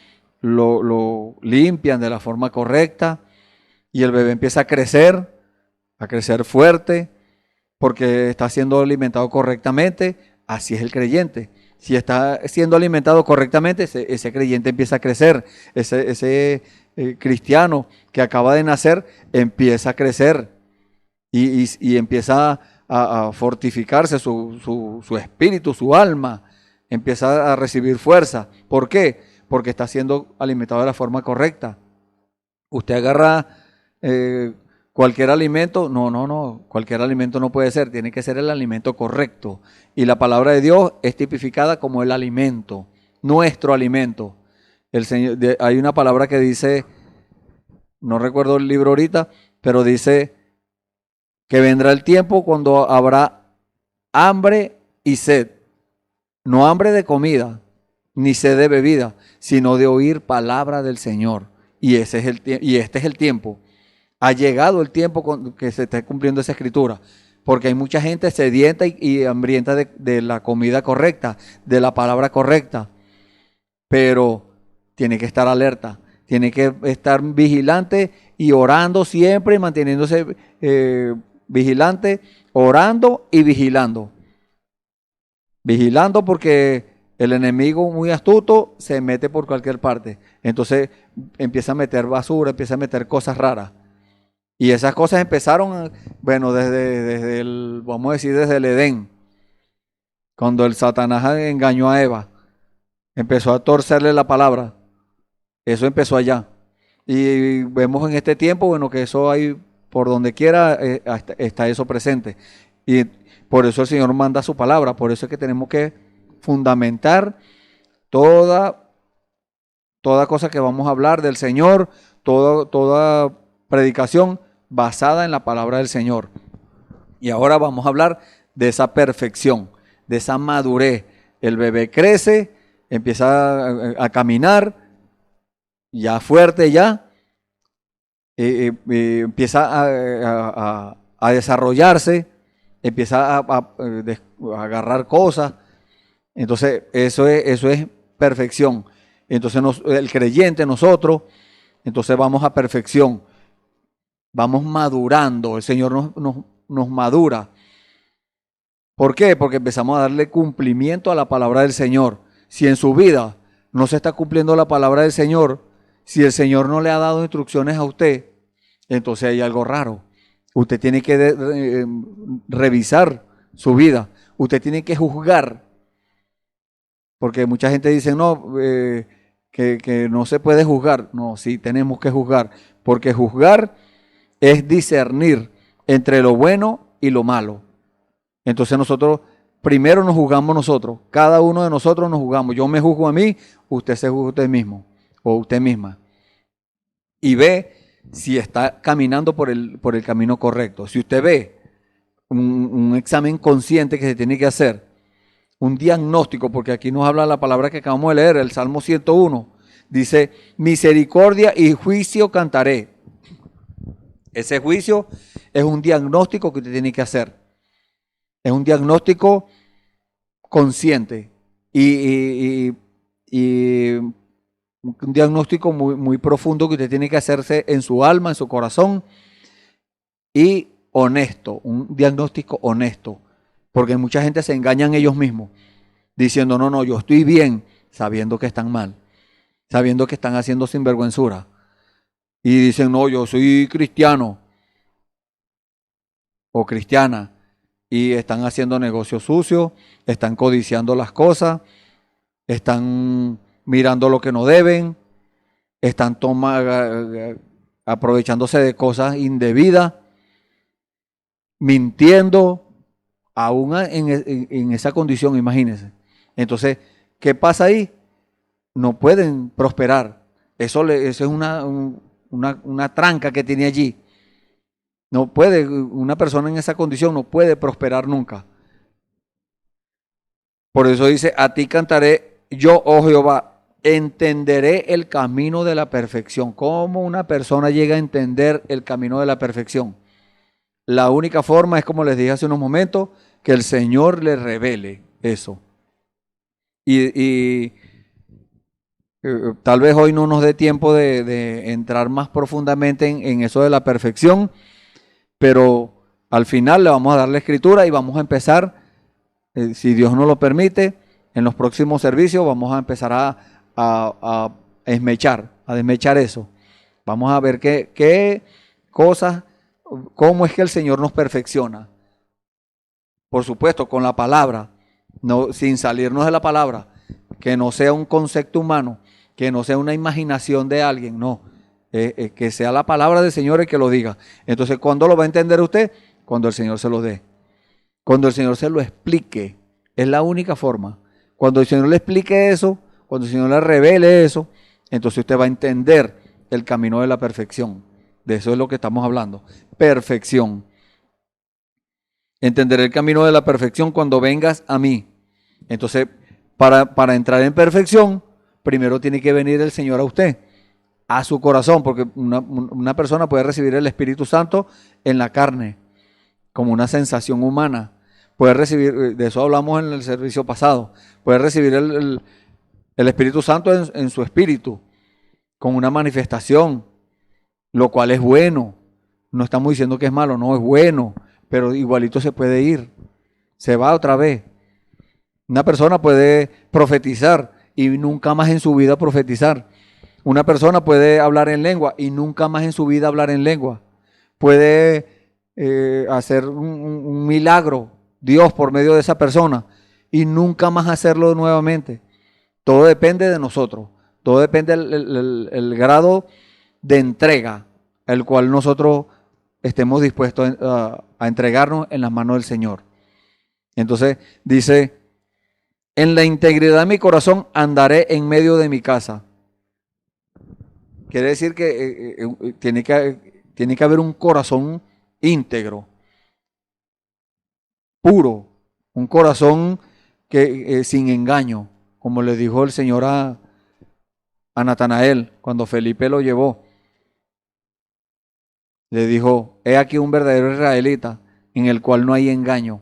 lo limpian de la forma correcta y el bebé empieza a crecer fuerte porque está siendo alimentado correctamente. Así es el creyente. Si está siendo alimentado correctamente, ese creyente empieza a crecer. Ese cristiano que acaba de nacer empieza a crecer y empieza a fortificarse su espíritu, su alma. Empieza a recibir fuerza. ¿Por qué? Porque está siendo alimentado de la forma correcta. Usted agarra cualquier alimento, no, cualquier alimento no puede ser, tiene que ser el alimento correcto. Y la palabra de Dios es tipificada como el alimento, nuestro alimento. Hay una palabra que dice, no recuerdo el libro ahorita, pero dice que vendrá el tiempo cuando habrá hambre y sed. No hambre de comida, ni sed de bebida, sino de oír palabra del Señor. Y este es el tiempo. Ha llegado el tiempo que se esté cumpliendo esa escritura, porque hay mucha gente sedienta y hambrienta de la comida correcta, de la palabra correcta, pero tiene que estar alerta, tiene que estar vigilante y orando siempre, manteniéndose vigilante, orando y vigilando. Vigilando porque el enemigo muy astuto se mete por cualquier parte. Entonces empieza a meter basura, empieza a meter cosas raras. Y esas cosas empezaron, bueno, desde vamos a decir, desde el Edén. Cuando el Satanás engañó a Eva, empezó a torcerle la palabra. Eso empezó allá. Y vemos en este tiempo, bueno, que eso hay por donde quiera está eso presente. Y por eso el Señor manda su palabra, por eso es que tenemos que fundamentar toda cosa que vamos a hablar del Señor, toda predicación basada en la palabra del Señor. Y ahora vamos a hablar de esa perfección, de esa madurez. El bebé crece, empieza a caminar, ya fuerte ya, empieza a desarrollarse, empieza a agarrar cosas. Entonces eso es perfección. Entonces el creyente, nosotros, entonces vamos a perfección, vamos madurando, el Señor nos madura. ¿Por qué? Porque empezamos a darle cumplimiento a la palabra del Señor. Si en su vida no se está cumpliendo la palabra del Señor, si el Señor no le ha dado instrucciones a usted, entonces hay algo raro. Usted tiene que revisar su vida, usted tiene que juzgar. Porque mucha gente dice, no, que no se puede juzgar. No, sí, tenemos que juzgar. Porque juzgar es discernir entre lo bueno y lo malo. Entonces nosotros, primero nos juzgamos nosotros. Cada uno de nosotros nos juzgamos. Yo me juzgo a mí, usted se juzga a usted mismo o usted misma. Y ve si está caminando por el camino correcto. Si usted ve un examen consciente que se tiene que hacer, un diagnóstico, porque aquí nos habla la palabra que acabamos de leer, el Salmo 101, dice, misericordia y juicio cantaré. Ese juicio es un diagnóstico que usted tiene que hacer. Es un diagnóstico consciente y un diagnóstico muy, muy profundo que usted tiene que hacerse en su alma, en su corazón y honesto, un diagnóstico honesto. Porque mucha gente se engañan ellos mismos, diciendo, no, yo estoy bien, sabiendo que están mal, sabiendo que están haciendo sinvergüenzura. Y dicen, no, yo soy cristiano o cristiana, y están haciendo negocios sucios, están codiciando las cosas, están mirando lo que no deben, están aprovechándose de cosas indebidas, mintiendo. Aún en esa condición, imagínense. Entonces, ¿qué pasa ahí? No pueden prosperar. Eso es una tranca que tiene allí. No puede, una persona en esa condición no puede prosperar nunca. Por eso dice, a ti cantaré yo, oh Jehová, entenderé el camino de la perfección. ¿Cómo una persona llega a entender el camino de la perfección? La única forma es, como les dije hace unos momentos, que el Señor le revele eso. Y tal vez hoy no nos dé tiempo de entrar más profundamente en eso de la perfección, pero al final le vamos a dar la escritura y vamos a empezar, si Dios nos lo permite, en los próximos servicios vamos a empezar a desmechar eso. Vamos a ver qué cosas, cómo es que el Señor nos perfecciona. Por supuesto, con la palabra, no, sin salirnos de la palabra, que no sea un concepto humano, que no sea una imaginación de alguien, no, que sea la palabra del Señor el que lo diga. Entonces, ¿cuándo lo va a entender usted? Cuando el Señor se lo dé, cuando el Señor se lo explique, es la única forma. Cuando el Señor le explique eso, cuando el Señor le revele eso, entonces usted va a entender el camino de la perfección. De eso es lo que estamos hablando, perfección. Entenderé el camino de la perfección cuando vengas a mí. Entonces, para entrar en perfección, primero tiene que venir el Señor a usted, a su corazón, porque una persona puede recibir el Espíritu Santo en la carne, como una sensación humana. Puede recibir, de eso hablamos en el servicio pasado, puede recibir el Espíritu Santo en su espíritu, con una manifestación, lo cual es bueno. No estamos diciendo que es malo, no, es bueno. Pero igualito se puede ir, se va otra vez. Una persona puede profetizar y nunca más en su vida profetizar. Una persona puede hablar en lengua y nunca más en su vida hablar en lengua. Puede hacer un milagro, Dios, por medio de esa persona y nunca más hacerlo nuevamente. Todo depende de nosotros. Todo depende del grado de entrega el cual nosotros estemos dispuestos a entregarnos en las manos del Señor. Entonces dice, en la integridad de mi corazón andaré en medio de mi casa. Quiere decir que tiene que haber un corazón íntegro, puro, un corazón que sin engaño, como le dijo el Señor a Natanael cuando Felipe lo llevó. Le dijo, he aquí un verdadero israelita en el cual no hay engaño.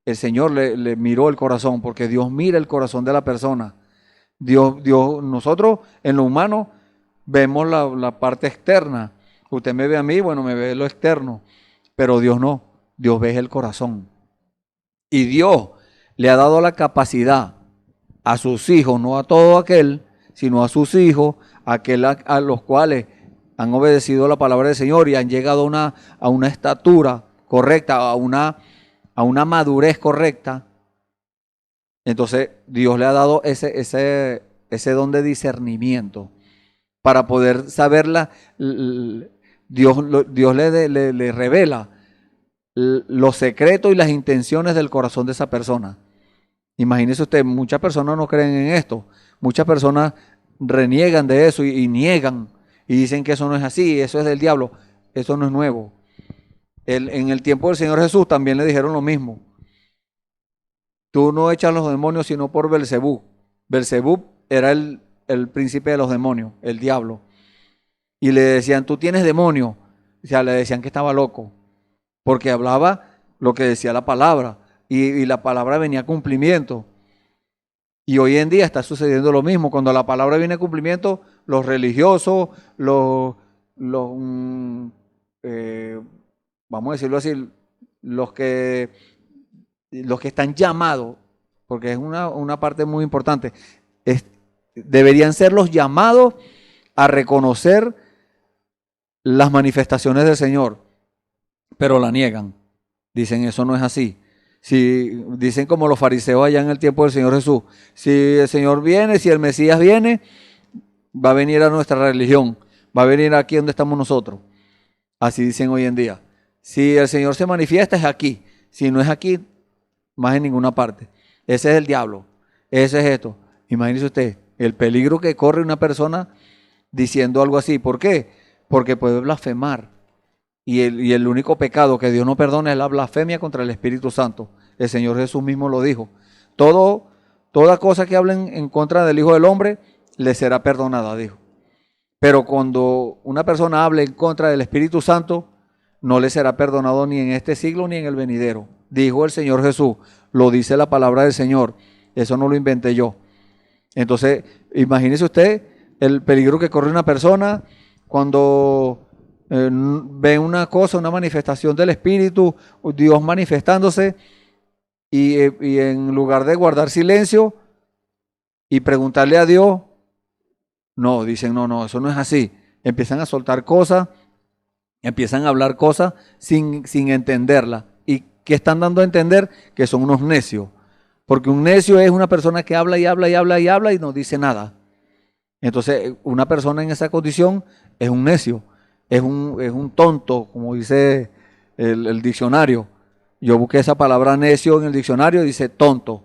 El Señor le miró el corazón, porque Dios mira el corazón de la persona. Nosotros en lo humano vemos la parte externa. Usted me ve a mí, bueno, me ve lo externo, pero Dios no. Dios ve el corazón. Y Dios le ha dado la capacidad a sus hijos, no a todo aquel, sino a sus hijos, a los cuales han obedecido la palabra del Señor y han llegado a una estatura correcta, a una madurez correcta. Entonces Dios le ha dado ese don de discernimiento para poder saberla. Dios le revela los secretos y las intenciones del corazón de esa persona. Imagínese usted, muchas personas no creen en esto, muchas personas reniegan de eso y niegan y dicen que eso no es así, eso es del diablo. Eso no es nuevo. En el tiempo del Señor Jesús también le dijeron lo mismo. Tú no echas los demonios sino por Belzebú. Belzebú era el príncipe de los demonios, el diablo. Y le decían, tú tienes demonio. O sea, le decían que estaba loco, porque hablaba lo que decía la palabra, y la palabra venía a cumplimiento. Y hoy en día está sucediendo lo mismo. Cuando la palabra viene a cumplimiento, los religiosos, vamos a decirlo así, los que están llamados, porque es una parte muy importante, deberían ser los llamados a reconocer las manifestaciones del Señor, pero la niegan. Dicen, eso no es así. Si dicen como los fariseos allá en el tiempo del Señor Jesús, si el Señor viene, si el Mesías viene, va a venir a nuestra religión, va a venir aquí donde estamos nosotros. Así dicen hoy en día. Si el Señor se manifiesta es aquí, si no es aquí, más en ninguna parte. Ese es el diablo, ese es esto. Imagínese usted el peligro que corre una persona diciendo algo así. ¿Por qué? Porque puede blasfemar. Y el único pecado que Dios no perdona es la blasfemia contra el Espíritu Santo. El Señor Jesús mismo lo dijo. Toda cosa que hablen en contra del Hijo del Hombre le será perdonada, dijo. Pero cuando una persona hable en contra del Espíritu Santo, no le será perdonado ni en este siglo ni en el venidero. Dijo el Señor Jesús, lo dice la palabra del Señor. Eso no lo inventé yo. Entonces, imagínese usted el peligro que corre una persona cuando ve una cosa, una manifestación del Espíritu, Dios manifestándose, y en lugar de guardar silencio y preguntarle a Dios, no, dicen, no, eso no es así. Empiezan a soltar cosas, empiezan a hablar cosas sin entenderlas. ¿Y qué están dando a entender? Que son unos necios. Porque un necio es una persona que habla y habla y habla y habla y no dice nada. Entonces, una persona en esa condición es un necio. Es un tonto, como dice el diccionario. Yo busqué esa palabra necio en el diccionario y dice tonto.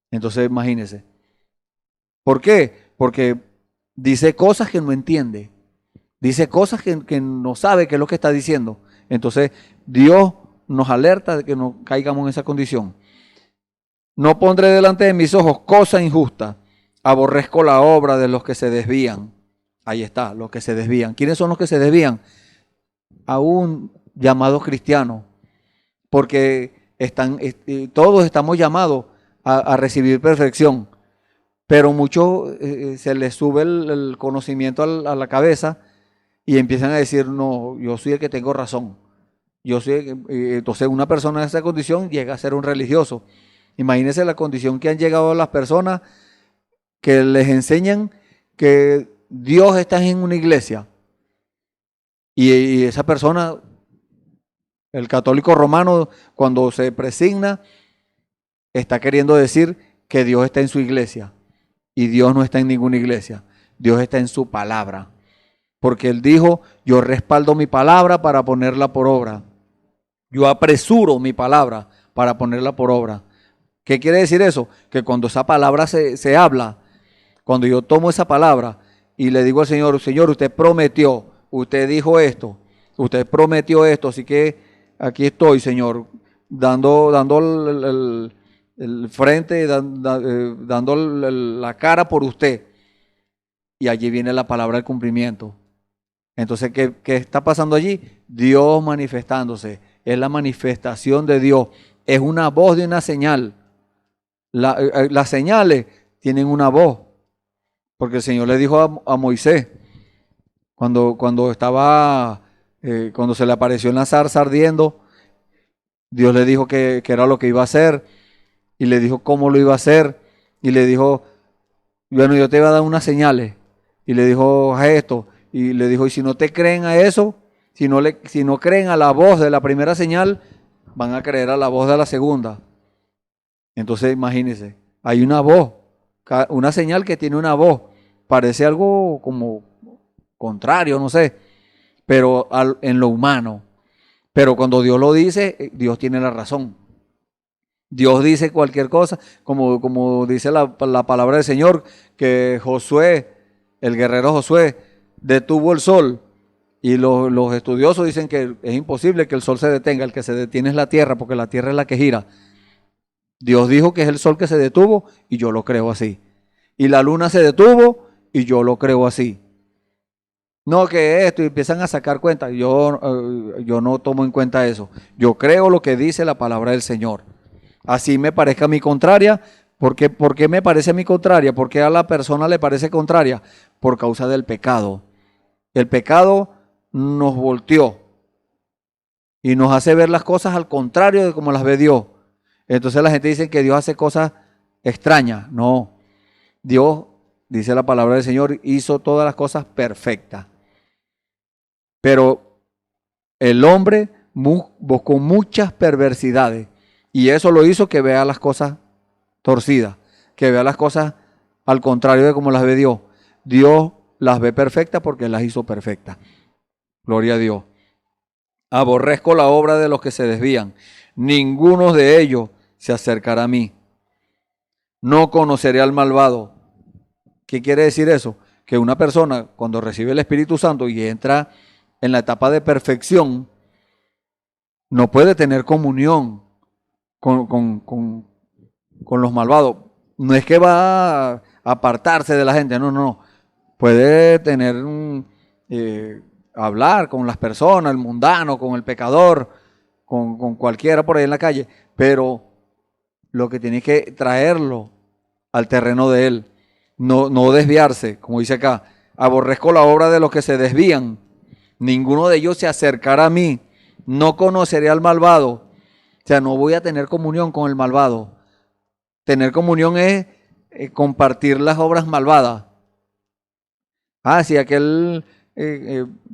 Entonces imagínense. ¿Por qué? Porque dice cosas que no entiende. Dice cosas que no sabe qué es lo que está diciendo. Entonces Dios nos alerta de que no caigamos en esa condición. No pondré delante de mis ojos cosa injusta. Aborrezco la obra de los que se desvían. Ahí está, los que se desvían. ¿Quiénes son los que se desvían? Aún llamados cristianos, porque todos estamos llamados a recibir perfección, pero muchos se les sube el conocimiento a la cabeza y empiezan a decir, no, yo soy el que tengo razón. Entonces una persona en esa condición llega a ser un religioso. Imagínense la condición que han llegado las personas que les enseñan que Dios está en una iglesia, y esa persona, el católico romano, cuando se presigna, está queriendo decir que Dios está en su iglesia, y Dios no está en ninguna iglesia. Dios está en su palabra. Porque Él dijo, yo respaldo mi palabra para ponerla por obra. Yo apresuro mi palabra para ponerla por obra. ¿Qué quiere decir eso? Que cuando esa palabra se habla, cuando yo tomo esa palabra y le digo al Señor, Señor, usted prometió, usted dijo esto, usted prometió esto, así que aquí estoy, Señor, dando el frente, dando la cara por usted. Y allí viene la palabra del cumplimiento. Entonces, ¿qué está pasando allí? Dios manifestándose. Es la manifestación de Dios. Es una voz de una señal. Las señales tienen una voz. Porque el Señor le dijo a Moisés, cuando se le apareció en la zarza ardiendo, Dios le dijo que era lo que iba a hacer. Y le dijo cómo lo iba a hacer. Y le dijo, bueno, yo te voy a dar unas señales. Y le dijo a esto. Y le dijo, y si no te creen a eso, si no creen a la voz de la primera señal, van a creer a la voz de la segunda. Entonces imagínense, hay una voz, una señal que tiene una voz. Parece algo como contrario, no sé, pero en lo humano. Pero cuando Dios lo dice, Dios tiene la razón. Dios dice cualquier cosa, como dice la palabra del Señor, que Josué, el guerrero Josué, detuvo el sol. Y los estudiosos dicen que es imposible que el sol se detenga, el que se detiene es la tierra, porque la tierra es la que gira. Dios dijo que es el sol que se detuvo y yo lo creo así. Y la luna se detuvo y yo lo creo así. No que esto, y empiezan a sacar cuentas. Yo no tomo en cuenta eso. Yo creo lo que dice la palabra del Señor. Así me parezca a mí contraria. ¿Por qué me parece a mí contraria? ¿Por qué a la persona le parece contraria? Por causa del pecado. El pecado nos volteó y nos hace ver las cosas al contrario de como las ve Dios. Entonces la gente dice que Dios hace cosas extrañas. No, Dios, dice la palabra del Señor, hizo todas las cosas perfectas. Pero el hombre buscó muchas perversidades y eso lo hizo que vea las cosas torcidas, que vea las cosas al contrario de como las ve Dios. Dios las ve perfectas porque las hizo perfectas. Gloria a Dios. Aborrezco la obra de los que se desvían. Ninguno de ellos se acercará a mí. No conoceré al malvado. ¿Qué quiere decir eso? Que una persona cuando recibe el Espíritu Santo y entra en la etapa de perfección, no puede tener comunión con los malvados. No es que va a apartarse de la gente, no. Puede tener hablar con las personas, el mundano, con el pecador, con cualquiera por ahí en la calle, pero lo que tiene que traerlo al terreno de él, no desviarse, como dice acá. Aborrezco la obra de los que se desvían. Ninguno de ellos se acercará a mí. No conoceré al malvado. O sea, no voy a tener comunión con el malvado. Tener comunión es compartir las obras malvadas. Si aquel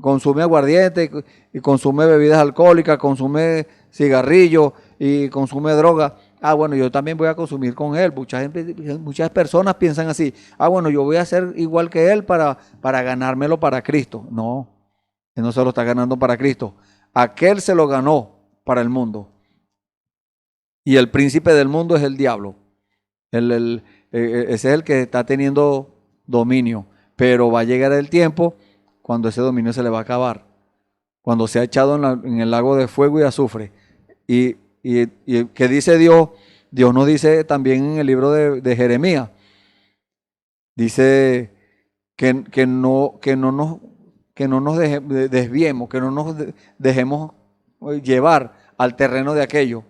consume aguardiente y consume bebidas alcohólicas, consume cigarrillos y consume droga, bueno, yo también voy a consumir con él. Muchas personas piensan así. Bueno, yo voy a ser igual que él para ganármelo para Cristo. No, él no se lo está ganando para Cristo. Aquel se lo ganó para el mundo. Y el príncipe del mundo es el diablo. Ese es el que está teniendo dominio. Pero va a llegar el tiempo cuando ese dominio se le va a acabar. Cuando sea echado en el lago de fuego y azufre. Y ¿qué dice Dios? Dios nos dice también en el libro de Jeremías. Dice que no nos desviemos, que no nos dejemos llevar al terreno de aquello.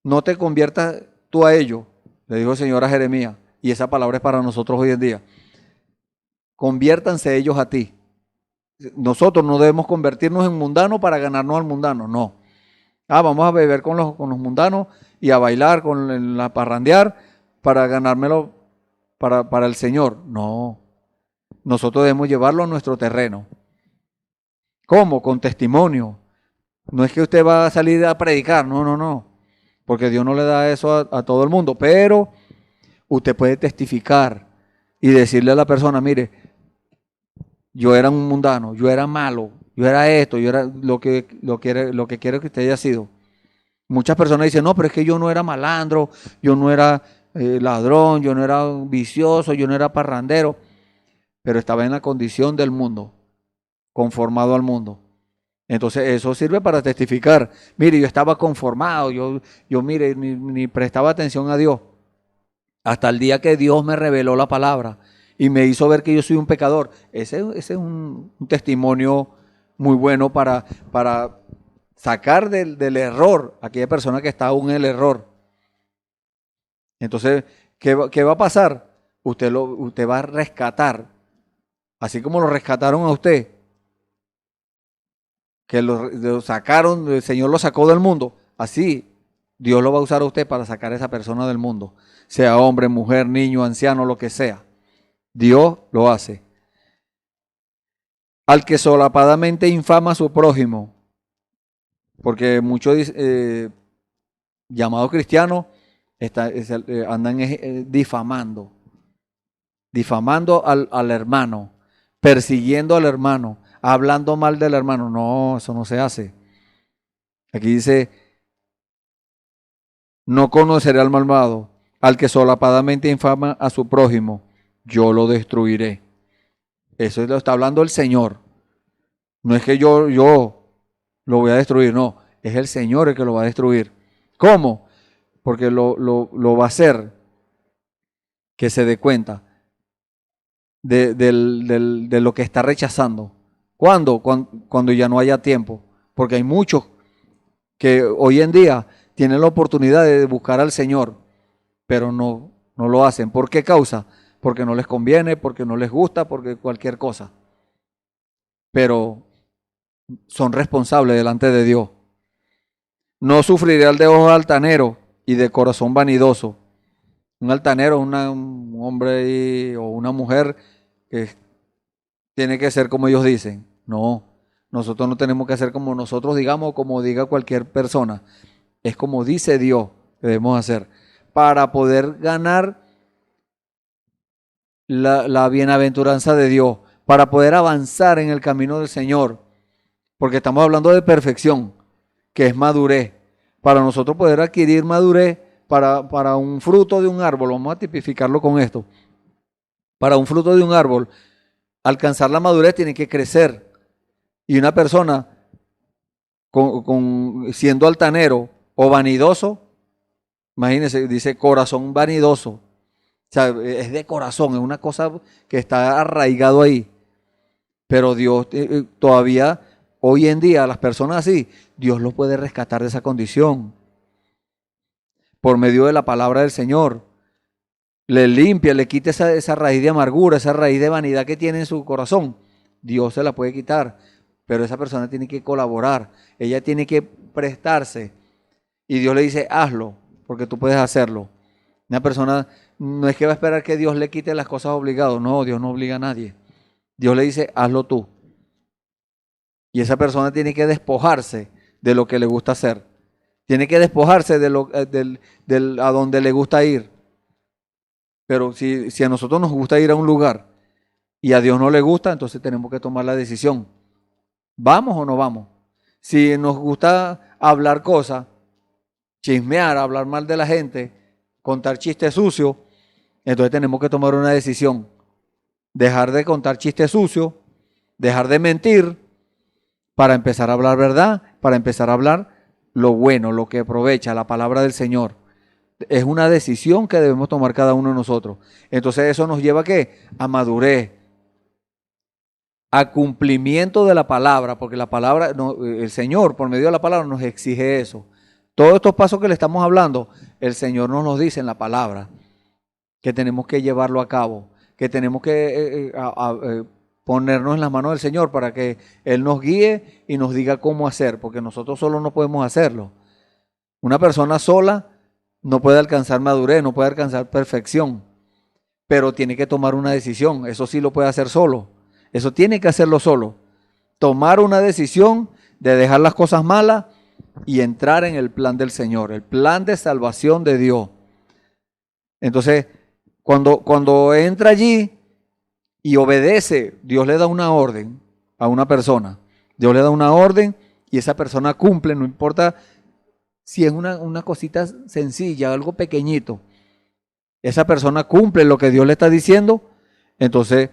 No te conviertas tú a ello, le dijo el Señor a Jeremías. Y esa palabra es para nosotros hoy en día. Conviértanse ellos a ti. Nosotros no debemos convertirnos en mundanos para ganarnos al mundano, no. Vamos a beber con los mundanos y a bailar, a parrandear para ganármelo para el Señor. No. Nosotros debemos llevarlo a nuestro terreno. ¿Cómo? Con testimonio. No es que usted va a salir a predicar, no. Porque Dios no le da eso a todo el mundo. Pero usted puede testificar y decirle a la persona, mire, yo era un mundano, yo era malo, yo era esto, yo era lo que quiero que usted haya sido. Muchas personas dicen, no, pero es que yo no era malandro, yo no era ladrón, yo no era vicioso, yo no era parrandero, pero estaba en la condición del mundo, conformado al mundo. Entonces eso sirve para testificar. Mire, yo estaba conformado, yo mire, ni prestaba atención a Dios. Hasta el día que Dios me reveló la palabra y me hizo ver que yo soy un pecador. Ese es un testimonio muy bueno para sacar del error a aquella persona que está aún en el error. Entonces, ¿qué va a pasar? Usted va a rescatar, así como lo rescataron a usted, que lo sacaron, el Señor lo sacó del mundo, así Dios lo va a usar a usted para sacar a esa persona del mundo, sea hombre, mujer, niño, anciano, lo que sea. Dios lo hace. Al que solapadamente infama a su prójimo, porque muchos llamados cristianos andan difamando al hermano, persiguiendo al hermano, hablando mal del hermano. No, eso no se hace. Aquí dice, no conoceré al malvado, al que solapadamente infama a su prójimo, yo lo destruiré. Eso lo está hablando el Señor. No es que yo lo voy a destruir, no, es el Señor el que lo va a destruir. ¿Cómo? Porque lo va a hacer que se dé cuenta de lo que está rechazando. ¿Cuándo? Cuando ya no haya tiempo. Porque hay muchos que hoy en día tienen la oportunidad de buscar al Señor, pero no lo hacen. ¿Por qué causa? Porque no les conviene, porque no les gusta, porque cualquier cosa. Pero son responsables delante de Dios. No sufriré al de ojos altaneros y de corazón vanidoso. Un altanero es un hombre o una mujer que tiene que ser como ellos dicen. No, nosotros no tenemos que hacer como nosotros digamos o como diga cualquier persona. Es como dice Dios que debemos hacer para poder ganar la bienaventuranza de Dios, para poder avanzar en el camino del Señor. Porque estamos hablando de perfección, que es madurez. Para nosotros poder adquirir madurez, para un fruto de un árbol, vamos a tipificarlo con esto. Para un fruto de un árbol, alcanzar la madurez tiene que crecer. Y una persona siendo altanero o vanidoso, imagínense, dice corazón vanidoso. O sea, es de corazón, es una cosa que está arraigado ahí. Pero Dios todavía, hoy en día, las personas así, Dios los puede rescatar de esa condición. Por medio de la palabra del Señor. Le limpia, le quita esa raíz de amargura, esa raíz de vanidad que tiene en su corazón. Dios se la puede quitar. Pero esa persona tiene que colaborar. Ella tiene que prestarse. Y Dios le dice, hazlo, porque tú puedes hacerlo. Una persona no es que va a esperar que Dios le quite las cosas obligadas. No, Dios no obliga a nadie. Dios le dice, hazlo tú. Y esa persona tiene que despojarse de lo que le gusta hacer. Tiene que despojarse de a donde le gusta ir. Pero si a nosotros nos gusta ir a un lugar y a Dios no le gusta, entonces tenemos que tomar la decisión. ¿Vamos o no vamos? Si nos gusta hablar cosas, chismear, hablar mal de la gente, contar chistes sucios, entonces tenemos que tomar una decisión. Dejar de contar chistes sucios, dejar de mentir, para empezar a hablar verdad, para empezar a hablar lo bueno, lo que aprovecha la palabra del Señor. Es una decisión que debemos tomar cada uno de nosotros. Entonces eso nos lleva ¿a qué? A madurez, a cumplimiento de la palabra, porque la palabra, el Señor por medio de la palabra nos exige eso. Todos estos pasos que le estamos hablando, el Señor nos los dice en la palabra, que tenemos que llevarlo a cabo, que tenemos que ponernos en las manos del Señor para que Él nos guíe y nos diga cómo hacer, porque nosotros solos no podemos hacerlo. Una persona sola no puede alcanzar madurez, no puede alcanzar perfección, pero tiene que tomar una decisión. Eso sí lo puede hacer solo. Eso tiene que hacerlo solo. Tomar una decisión de dejar las cosas malas y entrar en el plan del Señor, el plan de salvación de Dios. Entonces, cuando entra allí, y obedece, Dios le da una orden a una persona. Dios le da una orden y esa persona cumple, no importa si es una cosita sencilla, algo pequeñito. Esa persona cumple lo que Dios le está diciendo, entonces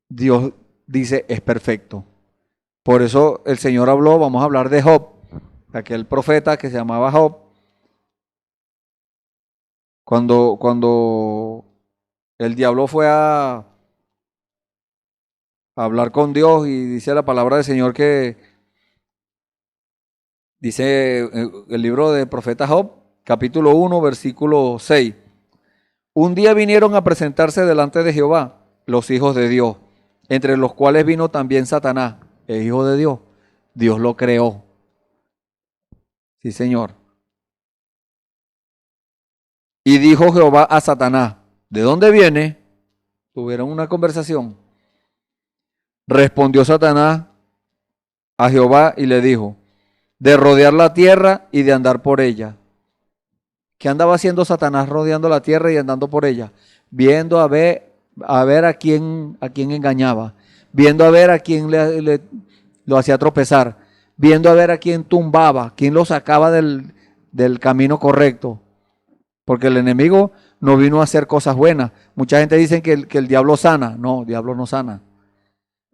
Dios dice, es perfecto. Por eso el Señor habló, vamos a hablar de Job, aquel profeta que se llamaba Job. Cuando el diablo fue a hablar con Dios y dice la palabra del Señor que dice el libro del profeta Job, capítulo 1, versículo 6. Un día vinieron a presentarse delante de Jehová los hijos de Dios, entre los cuales vino también Satanás, el hijo de Dios. Dios lo creó. Sí, Señor. Y dijo Jehová a Satanás, ¿de dónde viene? Tuvieron una conversación. Respondió Satanás a Jehová y le dijo, de rodear la tierra y de andar por ella. ¿Qué andaba haciendo Satanás rodeando la tierra y andando por ella? Viendo a ver a quién engañaba, viendo a ver a quién lo hacía tropezar, viendo a ver a quién tumbaba, quién lo sacaba del camino correcto. Porque el enemigo no vino a hacer cosas buenas. Mucha gente dice que el diablo sana. No, el diablo no sana.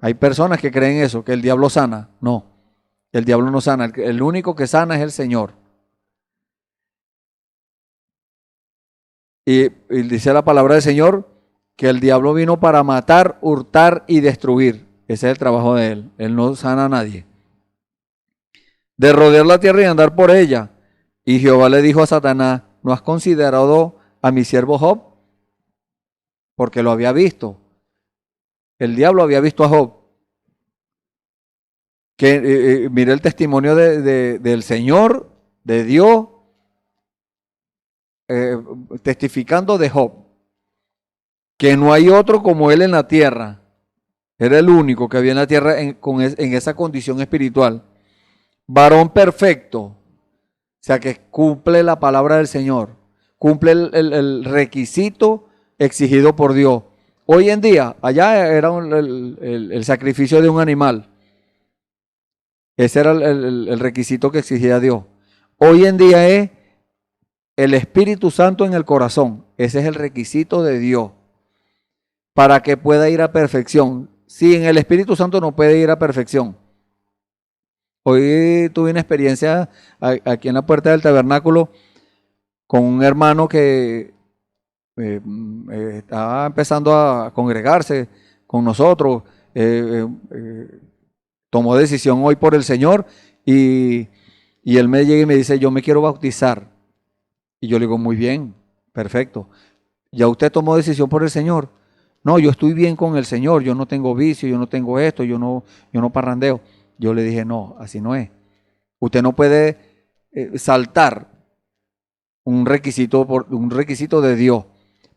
Hay personas que creen eso, que el diablo sana. No, el diablo no sana. El único que sana es el Señor. Y dice la palabra del Señor que el diablo vino para matar, hurtar y destruir. Ese es el trabajo de él. Él no sana a nadie. De rodear la tierra y andar por ella. Y Jehová le dijo a Satanás, ¿no has considerado a mi siervo Job? Porque lo había visto. El diablo había visto a Job. Que mire el testimonio del Señor, de Dios, testificando de Job. Que no hay otro como él en la tierra. Era el único que había en la tierra en esa condición espiritual. Varón perfecto. O sea, que cumple la palabra del Señor, cumple el requisito exigido por Dios. Hoy en día, allá era el sacrificio de un animal. Ese era el requisito que exigía Dios. Hoy en día es el Espíritu Santo en el corazón. Ese es el requisito de Dios para que pueda ir a perfección. Sin el Espíritu Santo no puede ir a perfección. Hoy tuve una experiencia aquí en la puerta del tabernáculo con un hermano que estaba empezando a congregarse con nosotros, tomó decisión hoy por el Señor y él me llega y me dice, yo me quiero bautizar. Y yo le digo, muy bien, perfecto. ¿Ya usted tomó decisión por el Señor? No, yo estoy bien con el Señor, yo no tengo vicio, yo no tengo esto, yo no parrandeo. Yo le dije, no, así no es. Usted no puede saltar un requisito de Dios.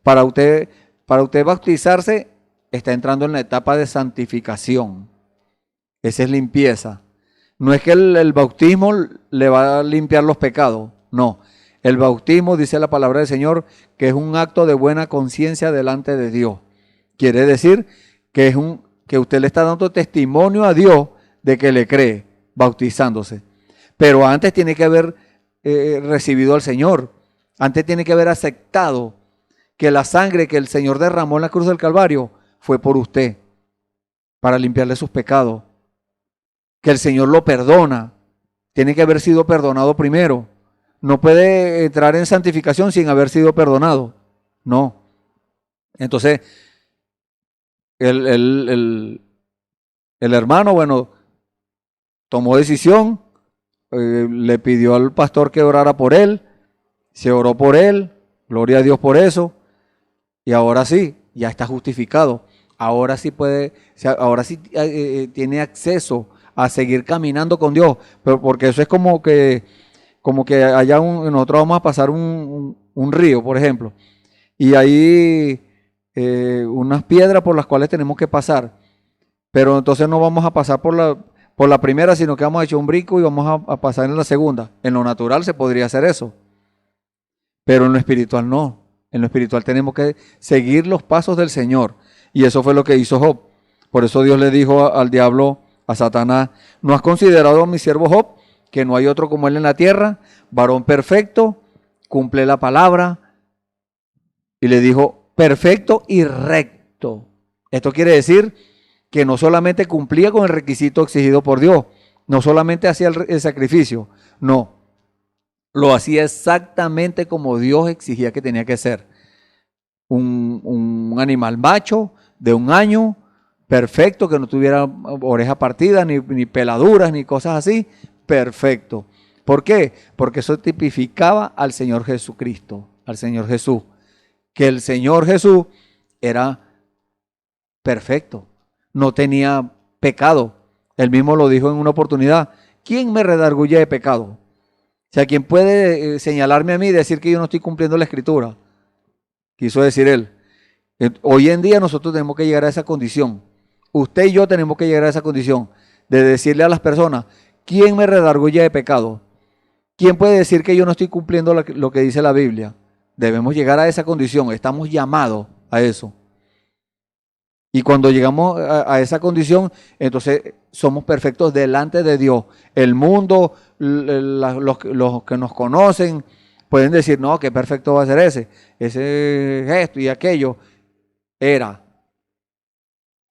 Para usted bautizarse, está entrando en la etapa de santificación. Esa es limpieza. No es que el bautismo le va a limpiar los pecados. No. El bautismo, dice la palabra del Señor, que es un acto de buena conciencia delante de Dios. Quiere decir que usted le está dando testimonio a Dios de que le cree, bautizándose. Pero antes tiene que haber recibido al Señor. Antes tiene que haber aceptado que la sangre que el Señor derramó en la cruz del Calvario fue por usted, para limpiarle sus pecados. Que el Señor lo perdona. Tiene que haber sido perdonado primero. No puede entrar en santificación sin haber sido perdonado. No. Entonces, el hermano, bueno, tomó decisión, le pidió al pastor que orara por él, se oró por él, gloria a Dios por eso, y ahora sí, ya está justificado. Ahora sí tiene acceso a seguir caminando con Dios, pero porque eso es como que allá nosotros vamos a pasar un río, por ejemplo, y hay unas piedras por las cuales tenemos que pasar, pero entonces no vamos a pasar por la primera, sino que vamos a echar un brinco y vamos a pasar en la segunda. En lo natural se podría hacer eso, pero en lo espiritual no. En lo espiritual tenemos que seguir los pasos del Señor. Y eso fue lo que hizo Job. Por eso Dios le dijo al diablo, a Satanás: ¿no has considerado a mi siervo Job, que no hay otro como él en la tierra, varón perfecto, cumple la palabra? Y le dijo: perfecto y recto. Esto quiere decir que no solamente cumplía con el requisito exigido por Dios, no solamente hacía el sacrificio, no, lo hacía exactamente como Dios exigía que tenía que ser. Un animal macho de 1 año, perfecto, que no tuviera oreja partida, ni peladuras, ni cosas así, perfecto. ¿Por qué? Porque eso tipificaba al Señor Jesucristo, al Señor Jesús. Que el Señor Jesús era perfecto, no tenía pecado. Él mismo lo dijo en una oportunidad: ¿quién me redarguye de pecado? O sea, ¿quién puede señalarme a mí y decir que yo no estoy cumpliendo la Escritura? Quiso decir él. Hoy en día nosotros tenemos que llegar a esa condición. Usted y yo tenemos que llegar a esa condición de decirle a las personas: ¿quién me redarguye de pecado? ¿Quién puede decir que yo no estoy cumpliendo lo que dice la Biblia? Debemos llegar a esa condición. Estamos llamados a eso. Y cuando llegamos a esa condición, entonces somos perfectos delante de Dios. El mundo, los que nos conocen, pueden decir: no, qué perfecto va a ser ese gesto y aquello. Era.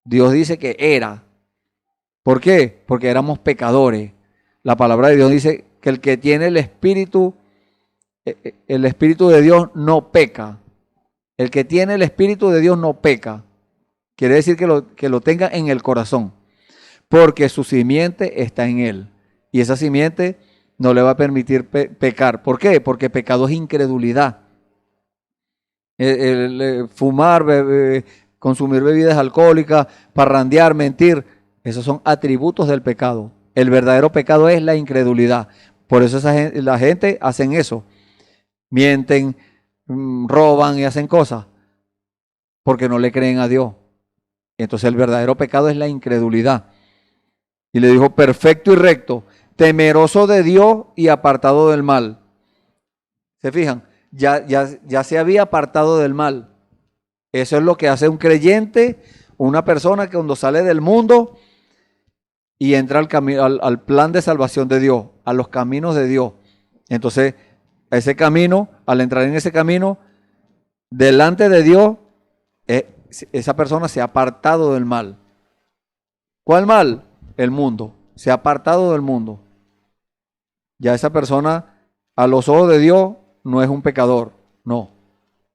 Dios dice que era. ¿Por qué? Porque éramos pecadores. La palabra de Dios dice que el que tiene el Espíritu de Dios no peca. El que tiene el Espíritu de Dios no peca. Quiere decir que lo tenga en el corazón, porque su simiente está en él. Y esa simiente no le va a permitir pecar. ¿Por qué? Porque pecado es incredulidad. Fumar, consumir bebidas alcohólicas, parrandear, mentir, esos son atributos del pecado. El verdadero pecado es la incredulidad. Por eso la gente hacen eso. Mienten, roban y hacen cosas porque no le creen a Dios. Entonces el verdadero pecado es la incredulidad. Y le dijo: perfecto y recto, temeroso de Dios y apartado del mal. ¿Se fijan? Ya se había apartado del mal. Eso es lo que hace un creyente, una persona que cuando sale del mundo y entra al plan de salvación de Dios, a los caminos de Dios. Entonces, ese camino, al entrar en ese camino, delante de Dios, esa persona se ha apartado del mal. ¿Cuál mal? El mundo. Se ha apartado del mundo. Ya esa persona, a los ojos de Dios, no es un pecador. No.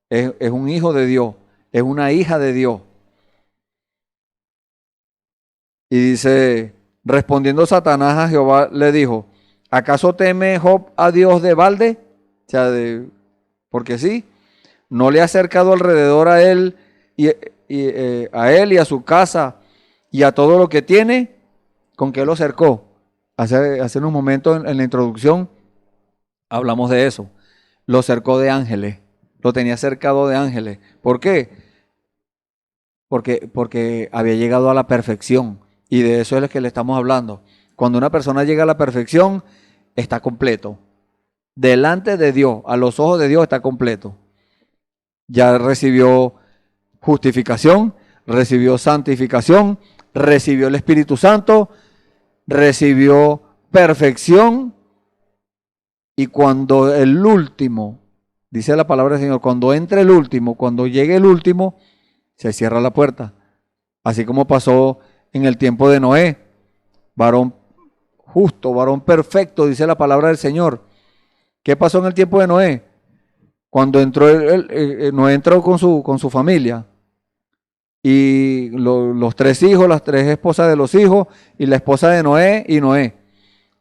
Es un hijo de Dios. Es una hija de Dios. Y dice: respondiendo Satanás a Jehová, le dijo: ¿acaso teme Job a Dios de balde? O sea, porque sí, no le ha acercado alrededor a él y a su casa y a todo lo que tiene. ¿Con qué lo cercó? Hace unos momentos en la introducción hablamos de eso. Lo cercó de ángeles, lo tenía cercado de ángeles. ¿Por qué? Porque había llegado a la perfección, y de eso es lo que le estamos hablando. Cuando una persona llega a la perfección, está completo. Delante de Dios, a los ojos de Dios, está completo. Ya recibió justificación, recibió santificación, recibió el Espíritu Santo, recibió perfección. Y cuando el último, dice la palabra del Señor, cuando entre el último, cuando llegue el último, se cierra la puerta. Así como pasó en el tiempo de Noé. Varón justo, varón perfecto, dice la palabra del Señor. ¿Qué pasó en el tiempo de Noé? Cuando entró Noé entró con su familia. Y los 3 hijos, las 3 esposas de los hijos, y la esposa de Noé y Noé.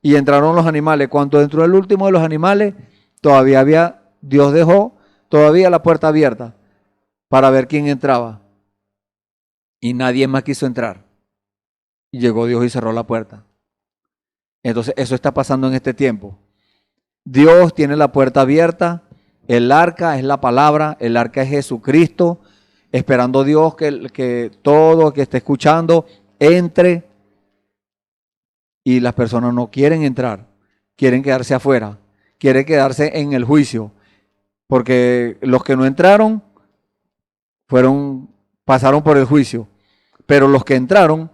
Y entraron los animales. Cuando entró el último de los animales, Dios dejó todavía la puerta abierta para ver quién entraba. Y nadie más quiso entrar. Y llegó Dios y cerró la puerta. Entonces eso está pasando en este tiempo. Dios tiene la puerta abierta. El arca es la palabra. El arca es Jesucristo. Esperando Dios que todo que esté escuchando entre. Y las personas no quieren entrar. Quieren quedarse afuera. Quieren quedarse en el juicio. Porque los que no entraron fueron pasaron por el juicio, pero los que entraron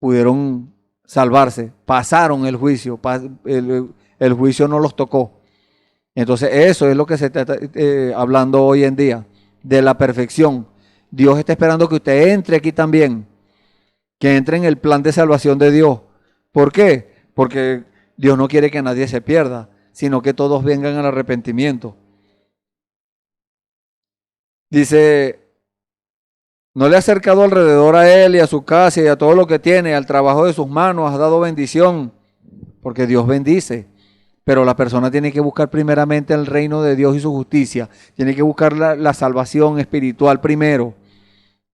pudieron salvarse, pasaron el juicio, el juicio no los tocó. Entonces eso es lo que se está hablando hoy en día, de la perfección. Dios está esperando que usted entre aquí también, que entre en el plan de salvación de Dios. ¿Por qué? Porque Dios no quiere que nadie se pierda, sino que todos vengan al arrepentimiento. Dice, no le has acercado alrededor a él y a su casa y a todo lo que tiene, al trabajo de sus manos, has dado bendición, porque Dios bendice. Pero la persona tiene que buscar primeramente el reino de Dios y su justicia. Tiene que buscar la salvación espiritual primero.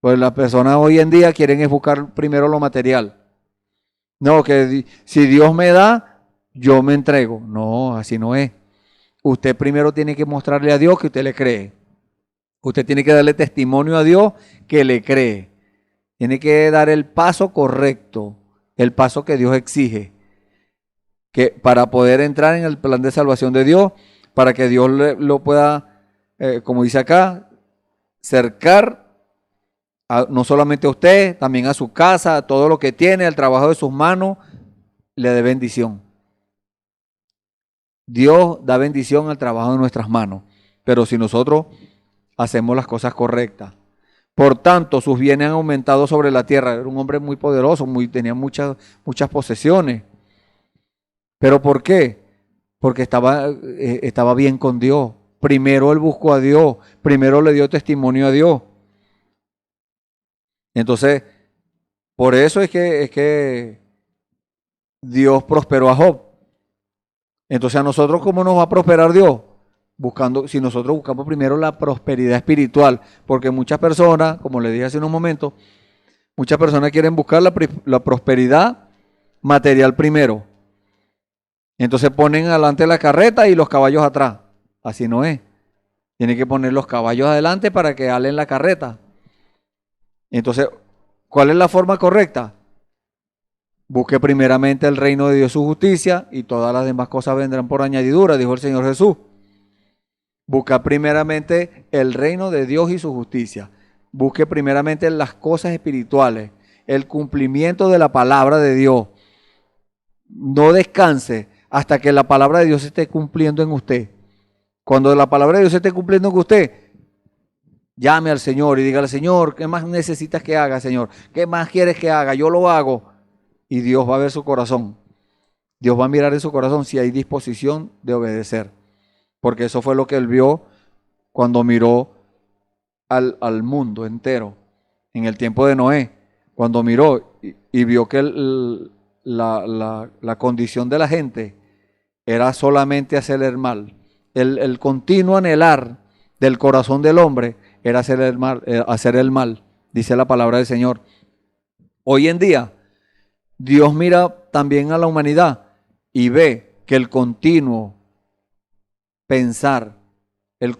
Pues las personas hoy en día quieren es buscar primero lo material. No, que si Dios me da, yo me entrego. No, así no es. Usted primero tiene que mostrarle a Dios que usted le cree. Usted tiene que darle testimonio a Dios que le cree. Tiene que dar el paso correcto, el paso que Dios exige, que para poder entrar en el plan de salvación de Dios, para que Dios lo pueda, como dice acá, cercar no solamente a usted, también a su casa, a todo lo que tiene, al trabajo de sus manos, le dé bendición. Dios da bendición al trabajo de nuestras manos, pero si nosotros hacemos las cosas correctas. Por tanto, sus bienes han aumentado sobre la tierra. Era un hombre muy poderoso, tenía muchas posesiones. ¿Pero por qué? Porque estaba bien con Dios. Primero él buscó a Dios, primero le dio testimonio a Dios. Entonces, por eso es que Dios prosperó a Job. Entonces, a nosotros, ¿cómo nos va a prosperar Dios? Si nosotros buscamos primero la prosperidad espiritual, porque muchas personas, como le dije hace unos momentos, muchas personas quieren buscar la prosperidad material primero. Entonces ponen adelante la carreta y los caballos atrás. Así no es. Tienen que poner los caballos adelante para que alen la carreta. Entonces, ¿cuál es la forma correcta? Busque primeramente el reino de Dios, su justicia, y todas las demás cosas vendrán por añadidura, dijo el Señor Jesús. Busca primeramente el reino de Dios y su justicia. Busque primeramente las cosas espirituales, el cumplimiento de la palabra de Dios. No descanse hasta que la palabra de Dios se esté cumpliendo en usted. Cuando la palabra de Dios se esté cumpliendo en usted, llame al Señor y dígale, Señor, ¿qué más necesitas que haga, Señor? ¿Qué más quieres que haga? Yo lo hago. Y Dios va a ver su corazón. Dios va a mirar en su corazón si hay disposición de obedecer. Porque eso fue lo que él vio cuando miró al mundo entero. En el tiempo de Noé. Cuando miró y vio que la condición de la gente era solamente hacer el mal. El continuo anhelar del corazón del hombre era hacer el mal, dice la palabra del Señor. Hoy en día, Dios mira también a la humanidad y ve que el continuo pensar del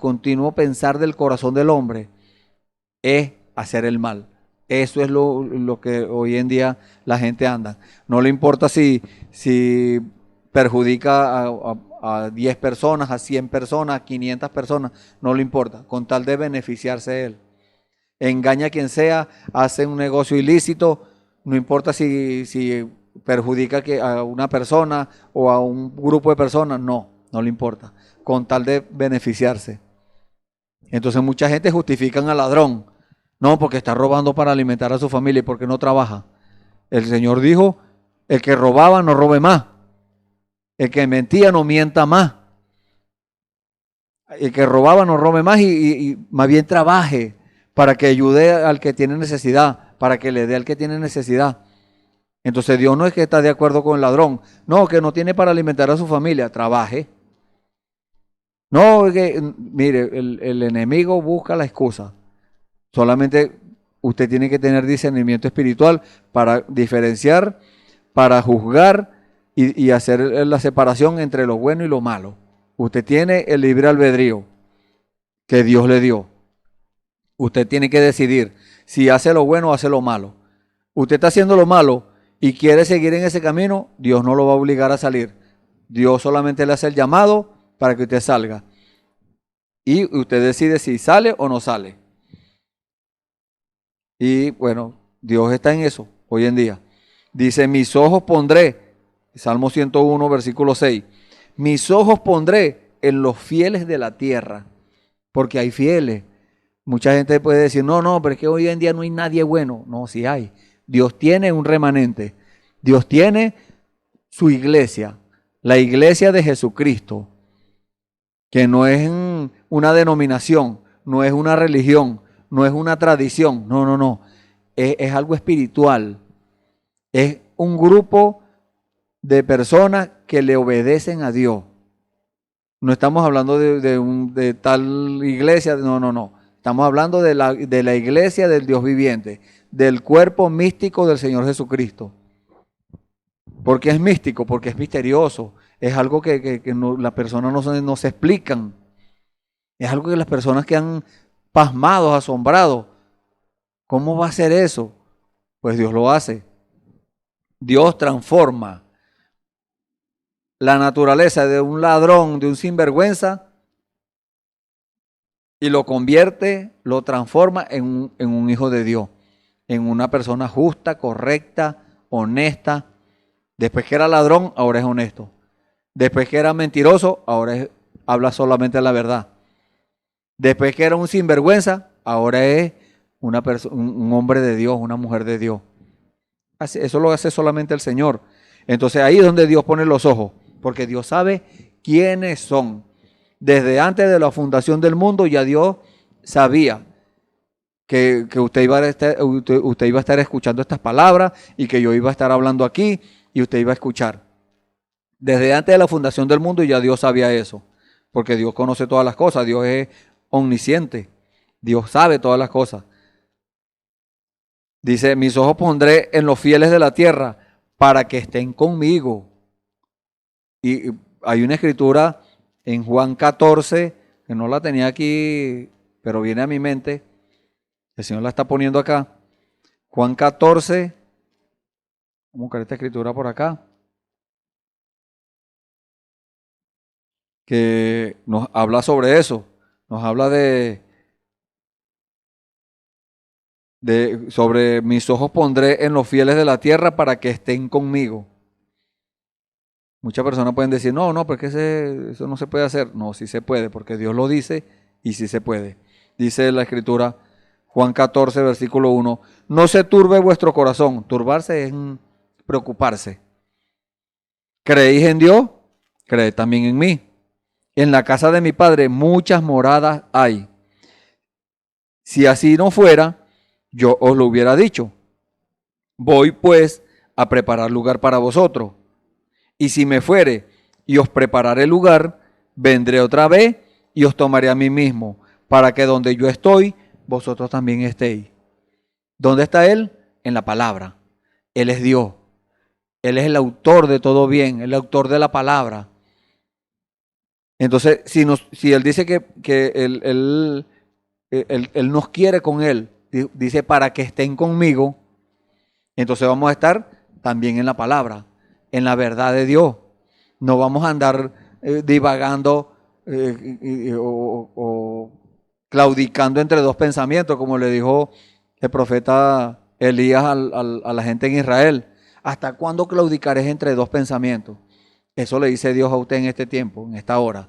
corazón del hombre es hacer el mal. Eso es lo que hoy en día la gente anda. No le importa si perjudica a 10 personas, a 100 personas, a 500 personas, no le importa, con tal de beneficiarse él. Engaña a quien sea, hace un negocio ilícito, no importa si perjudica a una persona o a un grupo de personas, no le importa, con tal de beneficiarse. Entonces mucha gente justifican al ladrón. No, porque está robando para alimentar a su familia y porque no trabaja. El Señor dijo, el que robaba no robe más. El que mentía no mienta más. El que robaba no robe más y más bien trabaje para que ayude al que tiene necesidad, para que le dé al que tiene necesidad. Entonces Dios no es que está de acuerdo con el ladrón. No, que no tiene para alimentar a su familia, trabaje. No, mire, el enemigo busca la excusa. Solamente usted tiene que tener discernimiento espiritual para diferenciar, para juzgar y hacer la separación entre lo bueno y lo malo. Usted tiene el libre albedrío que Dios le dio. Usted tiene que decidir si hace lo bueno o hace lo malo. Usted está haciendo lo malo y quiere seguir en ese camino, Dios no lo va a obligar a salir. Dios solamente le hace el llamado para que usted salga. Y usted decide si sale o no sale. Y bueno, Dios está en eso hoy en día. Dice, mis ojos pondré, Salmo 101, versículo 6, mis ojos pondré en los fieles de la tierra, porque hay fieles. Mucha gente puede decir, no, pero es que hoy en día no hay nadie bueno. No, sí hay. Dios tiene un remanente. Dios tiene su iglesia, la iglesia de Jesucristo, que no es una denominación, no es una religión, no es una tradición. No. Es algo espiritual. Es un grupo de personas que le obedecen a Dios. No estamos hablando de tal iglesia, no. Estamos hablando de la iglesia del Dios viviente, del cuerpo místico del Señor Jesucristo. ¿Por qué es místico? Porque es misterioso. Es algo que las personas no se explican. Es algo que las personas quedan pasmados, asombrados. ¿Cómo va a ser eso? Pues Dios lo hace. Dios transforma la naturaleza de un ladrón, de un sinvergüenza, y lo convierte, lo transforma en un hijo de Dios, en una persona justa, correcta, honesta. Después que era ladrón, ahora es honesto. Después que era mentiroso, ahora habla solamente la verdad. Después que era un sinvergüenza, ahora es un hombre de Dios, una mujer de Dios. Eso lo hace solamente el Señor. Entonces ahí es donde Dios pone los ojos, porque Dios sabe quiénes son. Desde antes de la fundación del mundo ya Dios sabía que usted iba a estar escuchando estas palabras y que yo iba a estar hablando aquí y usted iba a escuchar. Desde antes de la fundación del mundo ya Dios sabía eso, porque Dios conoce todas las cosas, Dios es omnisciente, Dios sabe todas las cosas. Dice, mis ojos pondré en los fieles de la tierra para que estén conmigo. Y hay una escritura en Juan 14, que no la tenía aquí, pero viene a mi mente. El Señor la está poniendo acá. Juan 14. Vamos a buscar esta escritura por acá. Que nos habla sobre eso. Nos habla sobre mis ojos pondré en los fieles de la tierra para que estén conmigo. Muchas personas pueden decir, no, porque eso no se puede hacer. No, sí se puede, porque Dios lo dice y sí se puede. Dice la escritura, Juan 14, versículo 1, no se turbe vuestro corazón. Turbarse es preocuparse. ¿Creéis en Dios? Creed también en mí. En la casa de mi Padre muchas moradas hay. Si así no fuera, yo os lo hubiera dicho. Voy pues a preparar lugar para vosotros. Y si me fuere y os prepararé lugar, vendré otra vez y os tomaré a mí mismo, para que donde yo estoy, vosotros también estéis. ¿Dónde está Él? En la palabra. Él es Dios. Él es el autor de todo bien, el autor de la palabra. Entonces, si Él dice que él nos quiere con Él, dice para que estén conmigo, entonces vamos a estar también en la palabra, en la verdad de Dios. No vamos a andar divagando o claudicando entre dos pensamientos, como le dijo el profeta Elías a la gente en Israel. ¿Hasta cuándo claudicaréis entre dos pensamientos? Eso le dice Dios a usted en este tiempo, en esta hora.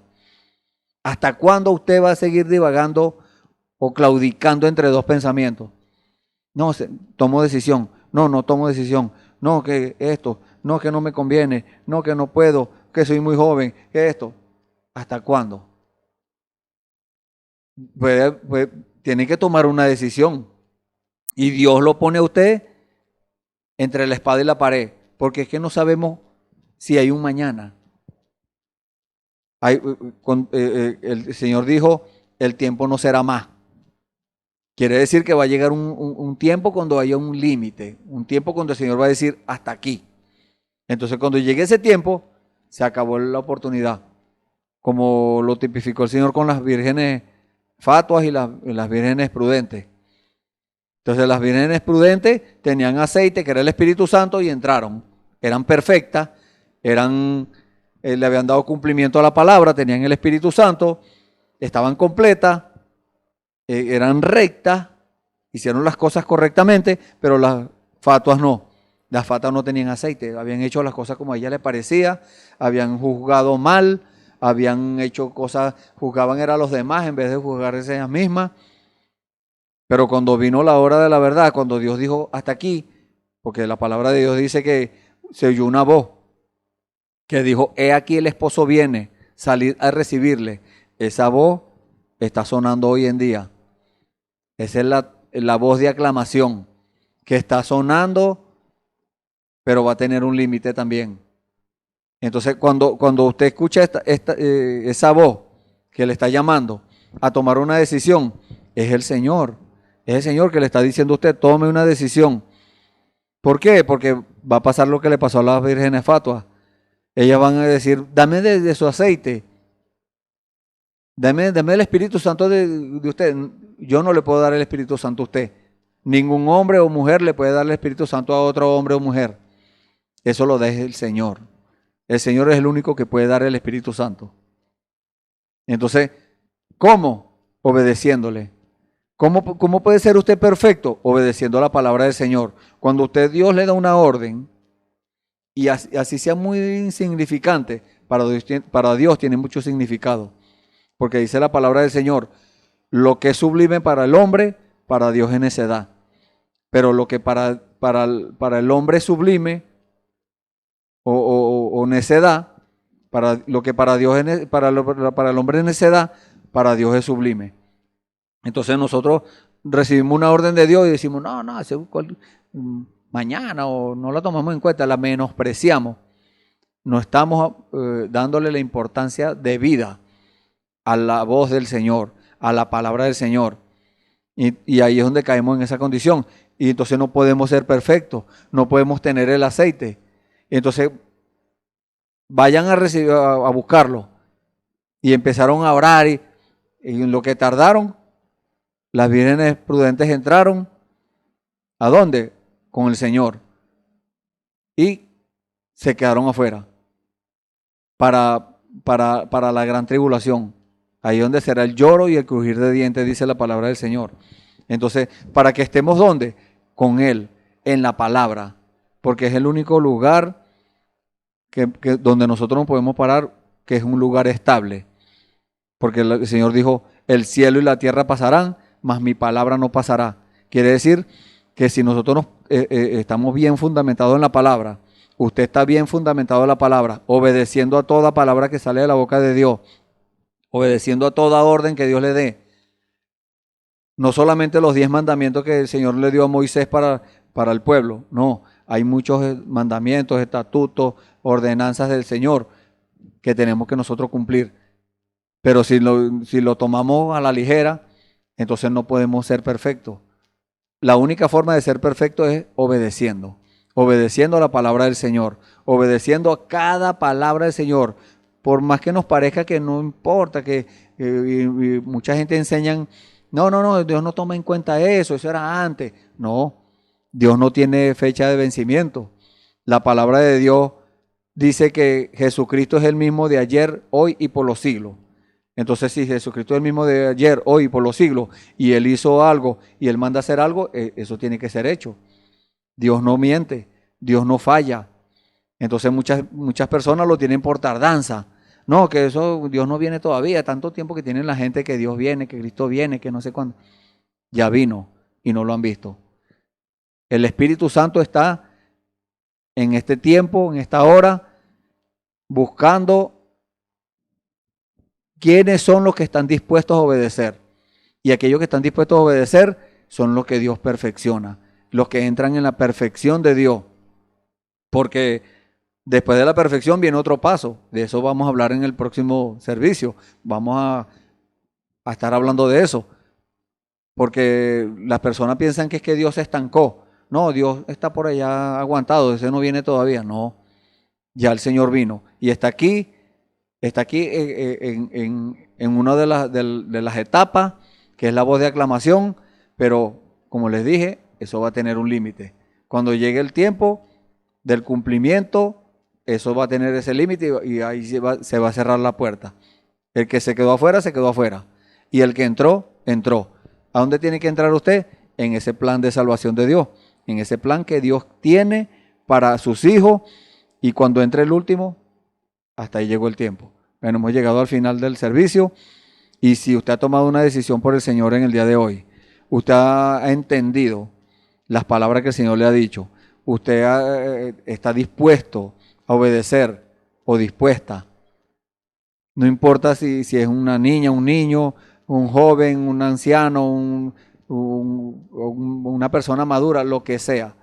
¿Hasta cuándo usted va a seguir divagando o claudicando entre dos pensamientos? No, tomo decisión. No tomo decisión. No, que esto. No, que no me conviene. No, que no puedo. Que soy muy joven. Que esto. ¿Hasta cuándo? Pues, tiene que tomar una decisión. Y Dios lo pone a usted entre la espada y la pared. Porque es que no sabemos si hay un mañana. El Señor dijo, el tiempo no será más. Quiere decir que va a llegar un tiempo cuando haya un límite, un tiempo cuando el Señor va a decir hasta aquí. Entonces cuando llegue ese tiempo, se acabó la oportunidad. Como lo tipificó el Señor con las vírgenes fatuas y las vírgenes prudentes. Entonces las vírgenes prudentes tenían aceite, que era el Espíritu Santo, y entraron. Eran perfectas, le habían dado cumplimiento a la palabra, tenían el Espíritu Santo, estaban completas, eran rectas, hicieron las cosas correctamente, pero las fatuas no. Las fatuas no tenían aceite, habían hecho las cosas como a ella le parecía, habían juzgado mal, habían hecho cosas, juzgaban era a los demás en vez de juzgarse ellas mismas. Pero cuando vino la hora de la verdad, cuando Dios dijo hasta aquí, porque la palabra de Dios dice que se oyó una voz que dijo, he aquí el esposo viene, salid a recibirle. Esa voz está sonando hoy en día. Esa es la voz de aclamación que está sonando, pero va a tener un límite también. Entonces, cuando usted escucha esa voz que le está llamando a tomar una decisión, es el Señor. Es el Señor que le está diciendo a usted, tome una decisión. ¿Por qué? Porque va a pasar lo que le pasó a las vírgenes fatuas. Ellas van a decir, dame de su aceite. Dame el Espíritu Santo de usted. Yo no le puedo dar el Espíritu Santo a usted. Ningún hombre o mujer le puede dar el Espíritu Santo a otro hombre o mujer. Eso lo deja el Señor. El Señor es el único que puede dar el Espíritu Santo. Entonces, ¿cómo? Obedeciéndole. ¿Cómo puede ser usted perfecto? Obedeciendo la palabra del Señor. Cuando Dios le da una orden, y así sea muy insignificante, para Dios tiene mucho significado. Porque dice la palabra del Señor, lo que es sublime para el hombre, para Dios es necedad. Pero lo que para el hombre es sublime o necedad, lo que para Dios para el hombre es necedad, para Dios es sublime. Entonces nosotros recibimos una orden de Dios y decimos, no, mañana, o no la tomamos en cuenta, la menospreciamos. No estamos dándole la importancia de vida a la voz del Señor, a la palabra del Señor. Y ahí es donde caemos en esa condición. Y entonces no podemos ser perfectos, no podemos tener el aceite. Y entonces vayan a buscarlo. Y empezaron a orar y en lo que tardaron, las vírgenes prudentes entraron. ¿A dónde? Con el Señor. Y se quedaron afuera para la gran tribulación. Ahí donde será el lloro y el crujir de dientes, dice la palabra del Señor. Entonces, para que estemos ¿dónde? Con Él, en la palabra. Porque es el único lugar donde nosotros nos podemos parar, que es un lugar estable. Porque el Señor dijo, el cielo y la tierra pasarán, mas mi palabra no pasará. Quiere decir que si nosotros estamos bien fundamentados en la palabra, usted está bien fundamentado en la palabra, obedeciendo a toda palabra que sale de la boca de Dios, obedeciendo a toda orden que Dios le dé. No solamente los 10 mandamientos que el Señor le dio a Moisés para el pueblo, no, hay muchos mandamientos, estatutos, ordenanzas del Señor que tenemos que nosotros cumplir. Pero si lo tomamos a la ligera, entonces no podemos ser perfectos. La única forma de ser perfecto es obedeciendo a la palabra del Señor, obedeciendo a cada palabra del Señor. Por más que nos parezca que no importa, que mucha gente enseñan, no, Dios no toma en cuenta eso era antes. No, Dios no tiene fecha de vencimiento. La palabra de Dios dice que Jesucristo es el mismo de ayer, hoy y por los siglos. Entonces, si Jesucristo es el mismo de ayer, hoy y por los siglos, y Él hizo algo y Él manda hacer algo, eso tiene que ser hecho. Dios no miente, Dios no falla. Entonces muchas personas lo tienen por tardanza. No, que eso Dios no viene todavía. Tanto tiempo que tiene la gente que Dios viene, que Cristo viene, que no sé cuándo. Ya vino y no lo han visto. El Espíritu Santo está en este tiempo, en esta hora, buscando quiénes son los que están dispuestos a obedecer. Y aquellos que están dispuestos a obedecer son los que Dios perfecciona, los que entran en la perfección de Dios. Porque después de la perfección viene otro paso. De eso vamos a hablar en el próximo servicio. Vamos a estar hablando de eso. Porque las personas piensan que es que Dios se estancó. No, Dios está por allá aguantado, ese no viene todavía. No, ya el Señor vino y está aquí en una de las etapas, que es la voz de aclamación, pero como les dije, eso va a tener un límite. Cuando llegue el tiempo del cumplimiento, eso va a tener ese límite y ahí se va a cerrar la puerta. El que se quedó afuera, se quedó afuera. Y el que entró, entró. ¿A dónde tiene que entrar usted? en ese plan de salvación de Dios, en ese plan que Dios tiene para sus hijos, y cuando entre el último, hasta ahí llegó el tiempo. Bueno, hemos llegado al final del servicio, y si usted ha tomado una decisión por el Señor en el día de hoy, usted ha entendido las palabras que el Señor le ha dicho, usted está dispuesto a obedecer o dispuesta, no importa si es una niña, un niño, un joven, un anciano, una persona madura, lo que sea.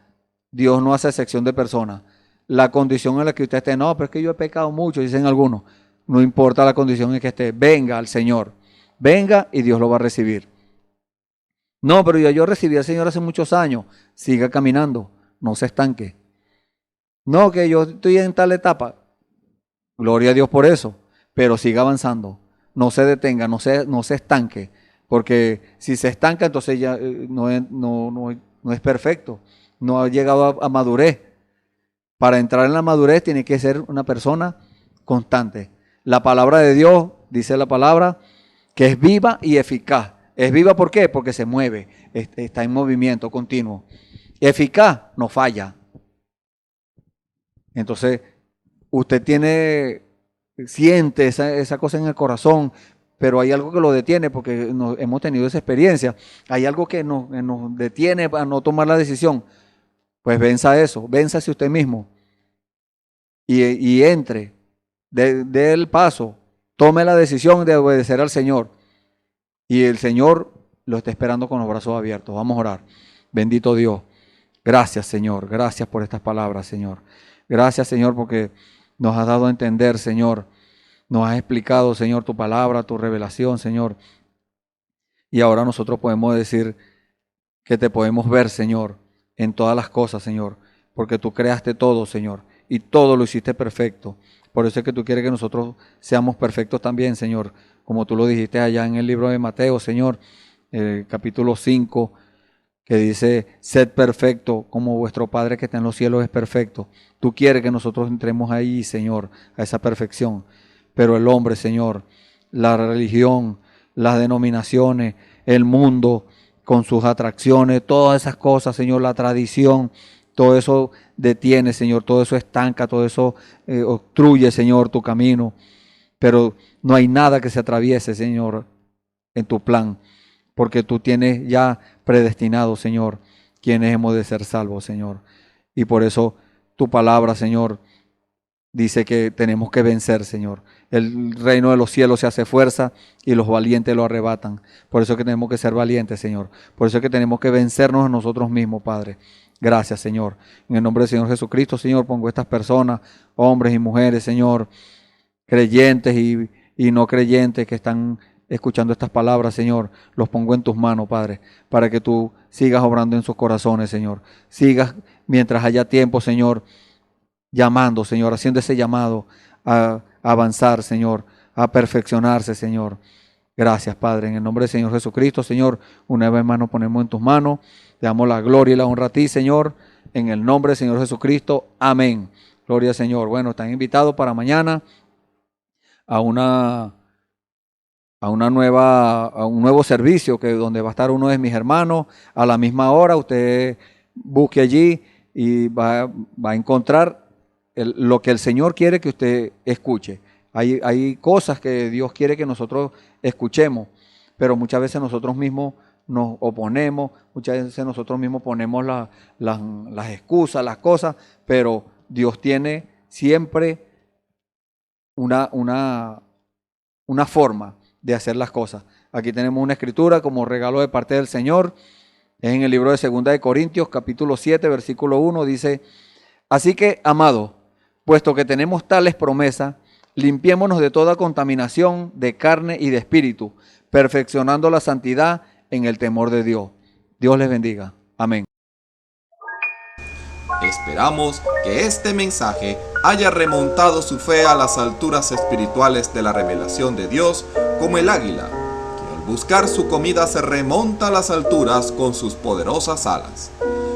Dios no hace excepción de personas. La condición en la que usted esté, no, pero es que yo he pecado mucho, dicen algunos. No importa la condición en que esté, venga al Señor. Venga y Dios lo va a recibir. No, pero yo recibí al Señor hace muchos años. Siga caminando, no se estanque. No, que yo estoy en tal etapa. Gloria a Dios por eso, pero siga avanzando. No se detenga, no se estanque, porque si se estanca, entonces ya no es perfecto, no ha llegado a madurez. Para entrar en la madurez tiene que ser una persona constante. La palabra de Dios, dice la palabra, que es viva y eficaz. ¿Es viva por qué? Porque se mueve, está en movimiento continuo. Eficaz, no falla. Entonces, usted siente esa cosa en el corazón, pero hay algo que lo detiene, porque hemos tenido esa experiencia. Hay algo que nos detiene a no tomar la decisión. Pues venza eso, vénzase usted mismo y entre, dé el paso, tome la decisión de obedecer al Señor, y el Señor lo está esperando con los brazos abiertos. Vamos a orar. Bendito Dios, gracias Señor, gracias por estas palabras, Señor. Gracias Señor porque nos has dado a entender, Señor, nos has explicado, Señor, tu palabra, tu revelación, Señor, y ahora nosotros podemos decir que te podemos ver, Señor, en todas las cosas, Señor, porque tú creaste todo, Señor, y todo lo hiciste perfecto. Por eso es que tú quieres que nosotros seamos perfectos también, Señor, como tú lo dijiste allá en el libro de Mateo, Señor, capítulo 5, que dice, sed perfecto como vuestro Padre que está en los cielos es perfecto. Tú quieres que nosotros entremos ahí, Señor, a esa perfección. Pero el hombre, Señor, la religión, las denominaciones, el mundo, con sus atracciones, todas esas cosas, Señor, la tradición, todo eso detiene, Señor, todo eso estanca, todo eso obstruye, Señor, tu camino. Pero no hay nada que se atraviese, Señor, en tu plan, porque tú tienes ya predestinado, Señor, quienes hemos de ser salvos, Señor. Y por eso tu palabra, Señor, dice que tenemos que vencer, Señor. El reino de los cielos se hace fuerza y los valientes lo arrebatan. Por eso es que tenemos que ser valientes, Señor. Por eso es que tenemos que vencernos a nosotros mismos, Padre. Gracias, Señor. En el nombre del Señor Jesucristo, Señor, pongo estas personas, hombres y mujeres, Señor, creyentes y no creyentes que están escuchando estas palabras, Señor, los pongo en tus manos, Padre, para que tú sigas obrando en sus corazones, Señor. Sigas mientras haya tiempo, Señor, llamando, Señor, haciendo ese llamado a avanzar, Señor, a perfeccionarse, Señor. Gracias, Padre, en el nombre del Señor Jesucristo, Señor, una vez más nos ponemos en tus manos, te damos la gloria y la honra a ti, Señor, en el nombre del Señor Jesucristo, amén. Gloria al Señor. Bueno, están invitados para mañana a un nuevo servicio donde va a estar uno de mis hermanos a la misma hora. Usted busque allí y va a encontrar lo que el Señor quiere que usted escuche. Hay cosas que Dios quiere que nosotros escuchemos, pero muchas veces nosotros mismos nos oponemos, muchas veces nosotros mismos ponemos las excusas, las cosas, pero Dios tiene siempre una forma de hacer las cosas. Aquí tenemos una escritura como regalo de parte del Señor. Es en el libro de 2 de Corintios, capítulo 7, versículo 1, dice, así que, amados, puesto que tenemos tales promesas, limpiémonos de toda contaminación de carne y de espíritu, perfeccionando la santidad en el temor de Dios. Dios les bendiga. Amén. Esperamos que este mensaje haya remontado su fe a las alturas espirituales de la revelación de Dios, como el águila, que al buscar su comida se remonta a las alturas con sus poderosas alas.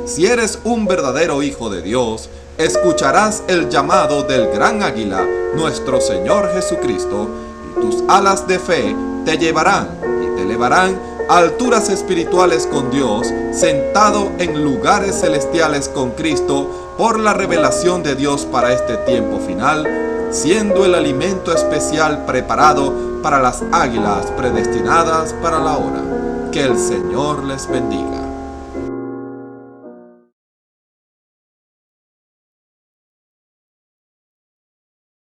Si eres un verdadero hijo de Dios, escucharás el llamado del gran águila, nuestro Señor Jesucristo, y tus alas de fe te llevarán y te elevarán alturas espirituales con Dios, sentado en lugares celestiales con Cristo, por la revelación de Dios para este tiempo final, siendo el alimento especial preparado para las águilas predestinadas para la hora. Que el Señor les bendiga.